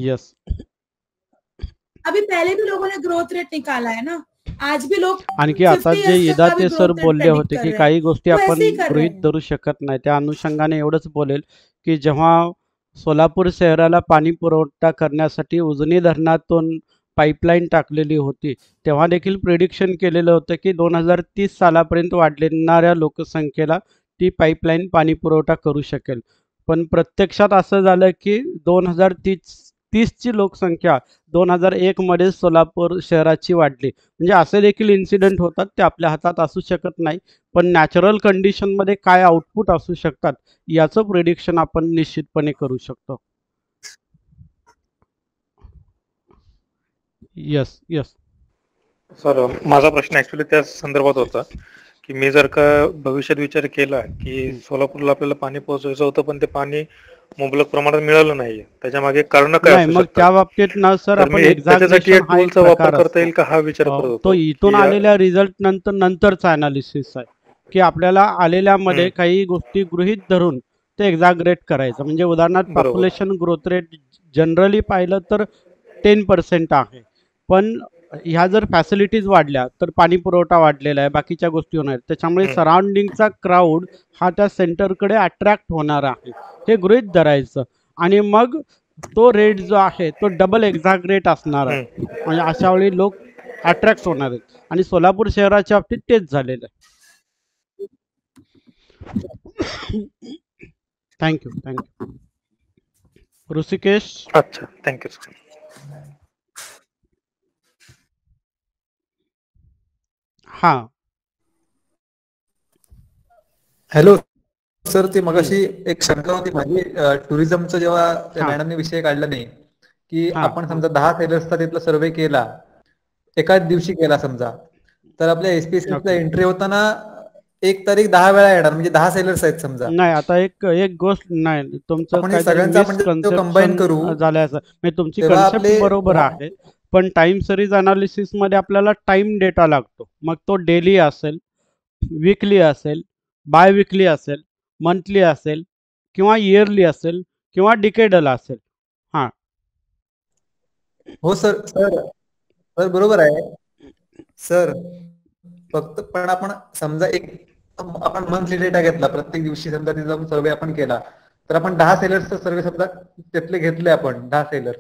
yes. अभी पहले भी लोगों ने ग्रोथ रेट निकाला है ना, आज भी लोग. आणखी आता जे इदाते सर बोलले होते की काही गोष्टी आपण गृहीत धरू शकत नाही, त्या अनुषंगाने एवढंच बोलेल की जेव्हा सोलापूर शहराला पाणी पुरवठा करण्यासाठी उजनी धरणातून पाईपलाईन टाकलेली होती, तेव्हा देखील प्रेडिक्शन केलेलं होतं की 2030 सालापर्यंत वाढणाऱ्या लोकसंख्येला ती पाईपलाईन पाणी पुरवठा करू शकेल. पण प्रत्यक्षात असं झालं की 2030ची लोकसंख्या 2001 मध्ये सोलापूर शहराची वाढली. म्हणजे असे देखील इन्सिडेंट होतात, ते आपल्या हातात असू शकत नाही, पण नॅचरल कंडिशनमध्ये काय आउटपुट असू शकतात याचं प्रेडिक्शन आपण निश्चितपणे करू शकतो. Yes yes. सर माझा प्रश्न ऍक्च्युली त्या संदर्भात होता की मी जर का भविष्यात विचार केला की सोलापूरला आपल्याला पाणी पोहोचवायचं होतं पण ते पाणी मुबलक प्रमाणात मिळालं नाहीये, त्याच्या मागे कारण काय असू मग त्या बाबतीत ना सर आपण टूलचा वापर करता येईल का हा विचार करत होतो. तो इथून आलेल्या रिझल्ट नंतरचा अनालिसिस आहे की आपल्याला आलेल्यामध्ये काही गोष्टी गृहीत धरून ते एक्झॅगरेट करायचं. म्हणजे उदाहरणार्थ पॉप्युलेशन ग्रोथ रेट जनरली पाहिलं तर 10% आहे, पण ह्या जर फॅसिलिटीज वाढल्या तर पाणी पुरवठा वाढलेला आहे, बाकीच्या गोष्टी होणार, त्याच्यामुळे सराउंडिंगचा क्राऊड हा त्या सेंटरकडे अट्रॅक्ट होणार आहे हे गृहीत धरायचं. आणि मग तो रेट जो आहे तो डबल एक्झॅक्ट रेट असणार आहे, म्हणजे अशा वेळी लोक अट्रॅक्ट होणार आहेत. आणि सोलापूर शहराच्या बाबतीत तेच झालेलं आहे. थँक्यू. ऋषिकेश. अच्छा, थँक्यू. हा, हॅलो सर, ती मगाशी एक शंका होती माझी टुरिझमचं, जेव्हा त्या मॅडमने विषय काढला नाही की आपण समजा 10 सेलर्सचा तिथला सर्वे केला, एकाच दिवशी केला समजा, तर आपल्या एसपीएससीला एंट्री होताना 1 तारीख 10 वेळा येणार, म्हणजे 10 सेलर्स आहेत समजा. नाही, आता एक गोष्ट नाही, तुमचं सगळ्यांचा कंबाईन करू झालं असं, म्हणजे तुमची कन्सेप्ट बरोबर आहे, पण टाइम सिरीज अनालिसिस मध्ये आपल्याला टाइम डेटा लागतो. मग तो डेली असेल, वीकली असेल, बाय वीकली असेल, मंथली असेल, किंवा इयरली असेल, किंवा डिकेडल असेल. हा हो सर बरोबर आहे सर. फक्त पण आपण समजा आपण मंथली डेटा घेतला, प्रत्येक दिवशी समजा तिचा सर्वे आपण केला, तर आपण 10 सेलर्सचा सर्वे समजा त्यातले घेतले आपण 10 सेलर्स,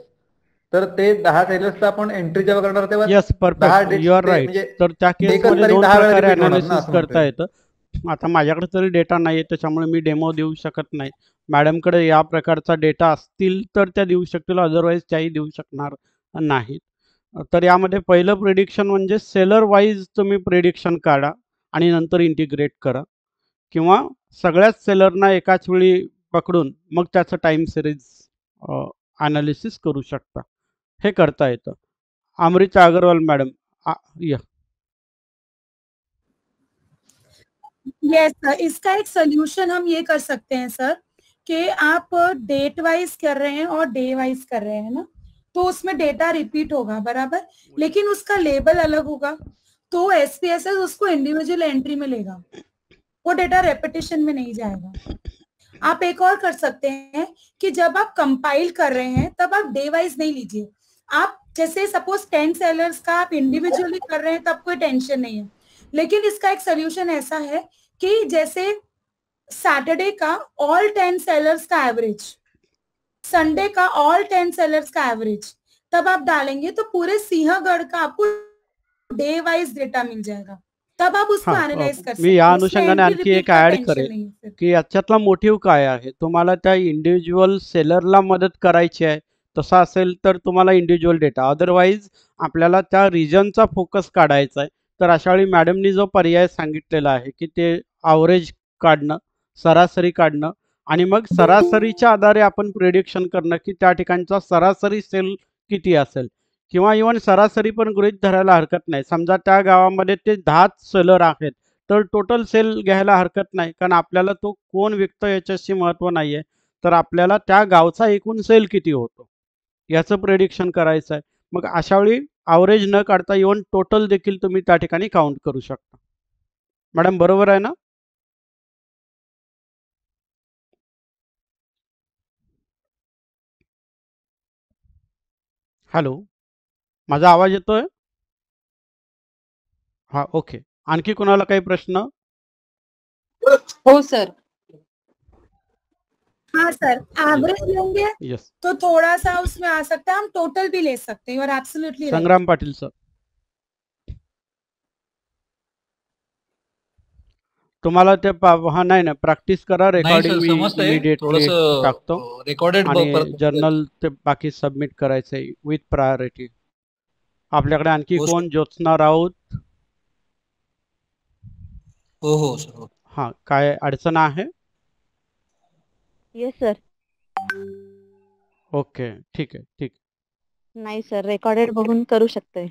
तर ते 10 सेलर्सचा आपण एंट्री जेव्हा करणार तेव्हा yes, perfect, you are right. तर त्या केसमध्ये 2 प्रकारे अनालिसिस करता येतं. आता माझ्याकडे तरी डेटा नाही आहे, त्याच्यामुळे मी डेमो देऊ शकत नाही. मॅडमकडे या प्रकारचा डेटा असतील तर त्या देऊ शकतील, अदरवाईज त्याही देऊ शकणार नाहीत. तर यामध्ये पहिलं प्रेडिक्शन म्हणजे सेलर वाईज तुम्ही प्रेडिक्शन काढा आणि नंतर इंटिग्रेट करा, किंवा सगळ्याच सेलरना एकाच वेळी पकडून मग त्याचं टाइम सिरीज ॲनालिसिस करू शकता. हे करता येतं. अमृता अग्रवाल मॅडम, या. यस सर, इसका एक सोल्यूशन हम ये कर सकते हैं सर कि आप डेट वाइज कर रहे हैं और डे वाइज कर रहे हैं ना, तो उसमें डेटा रिपीट होगा बराबर, लेकिन उसका लेबल अलग होगा, तो एसपीएसएस उसको इंडिविजुअल एंट्री में लेगा, वो डेटा रेपिटेशन में नहीं जाएगा. आप एक और कर सकते हैं कि जब आप कंपाइल कर रहे हैं तब आप डे वाइज नहीं लीजिए. आप जैसे सपोज 10 सेलर्स का आप इंडिविजुअली कर रहे हैं तब कोई टेंशन नहीं है, लेकिन इसका एक सोल्यूशन ऐसा है कि जैसे सैटरडे का ऑल 10 सेलर्स का एवरेज, संडे का ऑल 10 सेलर्स का एवरेज, तब आप डालेंगे तो पूरे सिंहगढ़ का आपको डे वाइज डेटा मिल जाएगा, तब आप उसको एनालाइज कर सकते. मी या अनुषंगाने आणखी एक ऍड करेन की याच्यातला मोटिव्ह काय आहे. तुम्हाला त्या इंडिव्हिज्युअल सेलरला मदत करायची आहे, तसा असेल तर तुम्हाला इंडिव्हिज्युअल डेटा, अदरवाईज आपल्याला त्या रिजनचा फोकस काढायचा आहे. तर अशा वेळी मॅडमनी जो पर्याय सांगितलेला आहे की ते ॲव्हरेज काढणं, सरासरी काढणं, आणि मग सरासरीच्या आधारे आपण प्रेडिक्शन करणं की त्या ठिकाणचा सरासरी सेल किती असेल, किंवा इव्हन सरासरी पण गृहीत धरायला हरकत नाही. समजा त्या गावामध्ये ते 10 सेलर आहेत तर टोटल सेल घ्यायला हरकत नाही, कारण आपल्याला तो कोण विकतं याच्याशी महत्त्व नाही आहे, तर आपल्याला त्या गावचा एकूण सेल किती होतो याचं प्रेडिक्शन करायचं आहे. मग अशा वेळी ॲव्हरेज न काढता इव्हन टोटल देखील तुम्ही त्या ठिकाणी काउंट करू शकता. मॅडम बरोबर आहे ना? हॅलो, माझा आवाज येतोय? हा, ओके. आणखी कोणाला काही प्रश्न? हो सर. हाँ सर, एवरेज लेंगे यस, तो थोड़ा सा उसमें आ सकता है, हम टोटल भी ले सकते हैं. You are absolutely right. Sangram Patil sir, तुम्हाला ते हा नाही ना, प्रॅक्टिस करा. रेकॉर्डिंग मी इमिडिएटली टाकतो रेकॉर्डेड आणि जर्नल ते बाकी सबमिट करायचंय विथ प्रायोरिटी. आपल्याकडे आणखी कोण? ज्योत्स्ना राऊत. हो सर. हा, काय अडचण आहे? Yes sir. ओके, ठीक आहे, ठीक. नाही सर, रेकॉर्डेड बघून करू शकते.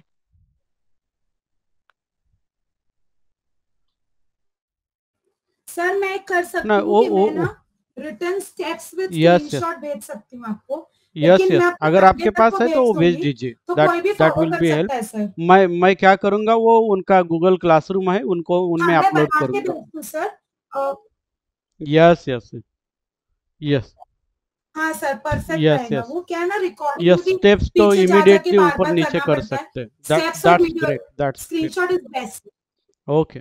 सर मैं कर सकती हूँ कि मैं ना रिटर्न स्टेप्स विद स्क्रीनशॉट भेज सकती हूँ आपको. यस, अगर आपके पास है तो वो भेज दीजिए, दैट विल बी हेल्प. मैं क्या करूँगा, वो उनका गूगल क्लासरूम है, उनको उनमें अपलोड करूँगा. Sir yes. हाँ सर, परफेक्ट यस रहेगा। यस वो क्या है ना, रिकॉर्डिंग यस, क्योंकि स्टेप्स तो पीछे जा जाके इमीडिएटली बार ऊपर बार नीचे करना कर पड़ता है। सकते हैं. स्टेप्स और that's video great, that's great. Screenshot is best. Okay.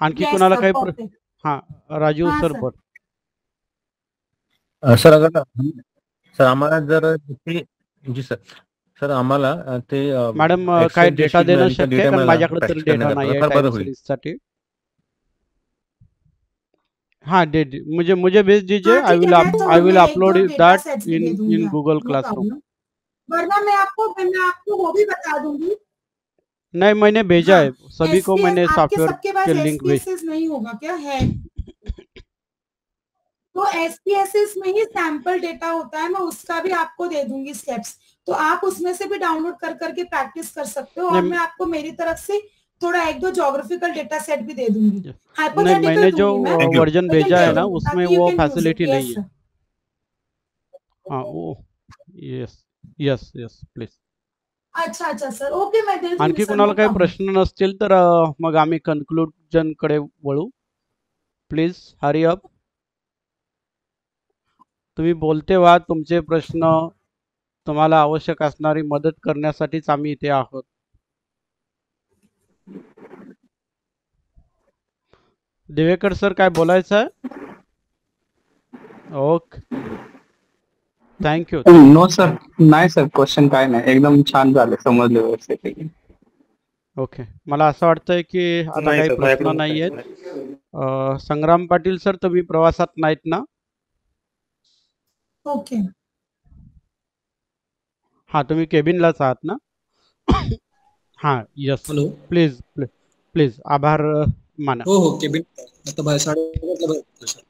आणखी येस कोणाला सर, काही परफेक्ट. हां, राजीव हाँ सर सर. बोल. सर अगर सर आम्हाला जर ते जी सर सर आम्हाला ते मॅडम काय एक्सेल ची डेटा शीट देणं मिळाली त्या शक्य आहे? कारण डेटा माझ्याकडे तरी प्रॅक्टिस डेटा करण्याकरता नाही आहे फार टाइम बरं होईल. सिरीजसाठी. हाँ दे मुझे भेज दीजिए. हाँ ठीक है, आई विल मैं एक अपलोड दो डेटा दैट सेट्स भी दे इन दूंगी आपको, गूगल नो क्लासरूम. प्रॉब्लम। वरना मैं आपको वो भी बता दूंगी। नहीं, मैंने भेजा हाँ, है सभी को. एसपीएस मैंने आपके सॉफ्टवेयर सबके पास के लिंक भेज. एसपीएसएस नहीं होगा क्या? है तो एसपीएसएस में ही सैंपल डेटा होता है, मैं उसका भी आपको दे दूंगी स्टेप्स, तो आप उसमें से भी डाउनलोड कर करके प्रैक्टिस कर सकते हो। और मैं आपको मेरी तरफ से थोड़ा एक दो ज्योग्राफिकल डेटा सेट भी दे दूंगी। नहीं, हाइपोथेटिकल मैंने जो दूंगी मैं, वर्जन लेकिन भेजा दे है ना दूंगी उसमें ताकि यू वो कैन यूज इट। फैसिलिटी नहीं यस है. हाँ वो यस यस यस प्लीज. अच्छा अच्छा सर, ओके, मैं दे दूंगी आणखी सर, कोणाला नो काही प्रॉब्लम। प्रश्न नसतील तर मग आम्ही कन्क्लूजन कडे वळू. Please hurry up. तुम्ही बोलते व्हा. तुमचे प्रश्न, तुम्हाला आवश्यक असणारी मदत करण्यासाठीच आम्ही इथे आहोत. देवेकर सर काय बोलायचं आहे? Okay, thank you. नो सर, नाही सर, क्वेश्चन काय नाही, एकदम छान झालं, समजलं व्यवस्थित. ओके, मला असं वाटतंय की आता नाही काही सर, प्रश्न माझ्याकडून नाही काहीच आहेत. संग्राम पाटील सर, तुम्ही प्रवासात नाहीत ना? ओके. हाँ, तुम्ही केबिनलाच आहात ना? हाँ yes, hello. Please please please आभार माना. हो हो, केबिन आता बाहेर 8:30 बाहेर होतो सर.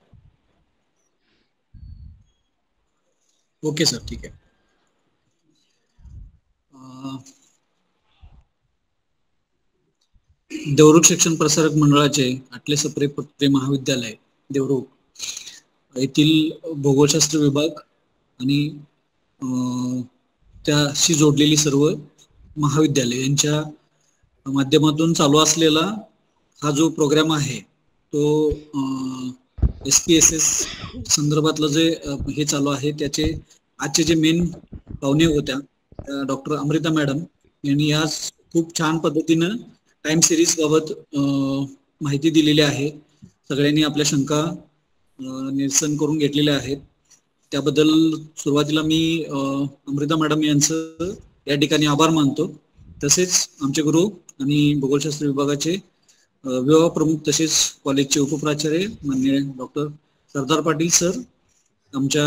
ओके सर, ठीक आहे. देवरुख शिक्षण प्रसारक मंडळाचे आटले सप्रे पत्रे महाविद्यालय देवरुख येथील भूगोलशास्त्र विभाग आणि त्याशी जोडलेली सर्व महाविद्यालय यांच्या माध्यमातून चालू असलेला हा जो प्रोग्राम आहे तो SPSS संदर्भातलं जे हे चालू आहे त्याचे आजचे जे मेन पाहुणे होत्या डॉक्टर अमृता मॅडम यांनी आज खूप छान पद्धतीनं टाइम सिरीज बाबत माहिती दिलेली आहे. सगळ्यांनी आपल्या शंका निरसन करून घेतलेल्या आहेत. त्याबद्दल सुरुवातीला मी अमृता मॅडम यांचं या ठिकाणी आभार मानतो. तसेच आमचे गुरु आणि भूगोलशास्त्र विभागाचे विभाग प्रमुख तसेच कॉलेजचे उपप्राचार्य माननीय डॉक्टर सरदार पाटील सर, आमच्या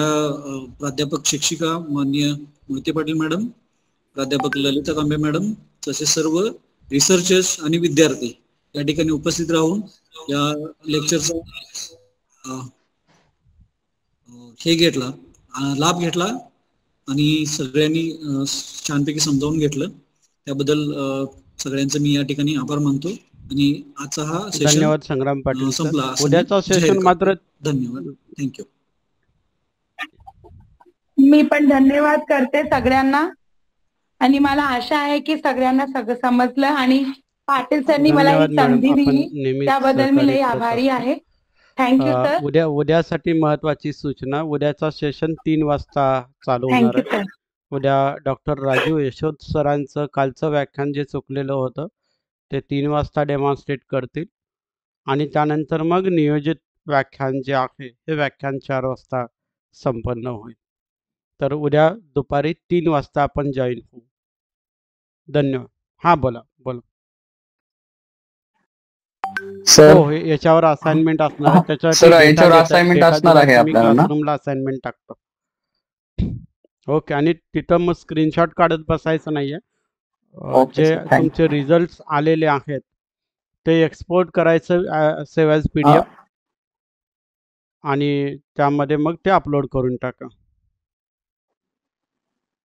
प्राध्यापक शिक्षिका माननीय मोहिते पाटील मॅडम, प्राध्यापक ललिता कांबे मॅडम, तसेच सर्व रिसर्चर्स आणि विद्यार्थी या ठिकाणी उपस्थित राहून या लेक्चरचा हे घेतला, लाभ घेतला आणि सगळ्यांनी छानपैकी समजावून घेतलं. त्याबद्दल सगळ्यांचं मी या ठिकाणी आभार मानतो आणि आजचा हा सेशन धन्यवाद संग्राम पाटील संपला. उद्याचा सेशन मात्र धन्यवाद. थँक्यू. मी पण धन्यवाद करते सगळ्यांना आणि मला आशा आहे की सगळ्यांना सगळं समजलं आणि पाटील सरनी मला ही संधी दिली त्याबद्दल मी लई आभारी आहे. Thank you sir. उद्यासाठी महत्वाची सूचना, उद्याचा सेशन 3 वाजता चालू होणार आहे. उद्या डॉक्टर राजू यशोद सरांचं कालचं व्याख्यान जे चुकलेलं होतं ते 3 वाजता डेमॉन्स्ट्रेट करतील आणि त्यानंतर मग नियोजित व्याख्यान जे आहे हे व्याख्यान 4 वाजता संपन्न होईल. तर उद्या दुपारी 3 वाजता आपण जॉईन होऊ. धन्यवाद. हां बोला बोला. हो, याच्यावर असाइनमेंट असणार आहे. त्याच्यावर असाइनमेंट असणार आहे आपल्याला ना? क्लासरूमला असाइनमेंट टाकतो. ओके, आणि तिथं मग स्क्रीनशॉट काढत बसायचं नाहीये. जे तुमचे रिझल्ट आलेले आहेत ते एक्सपोर्ट करायचं सेव्ह ॲज PDF आणि त्यामध्ये मग ते अपलोड करून टाका.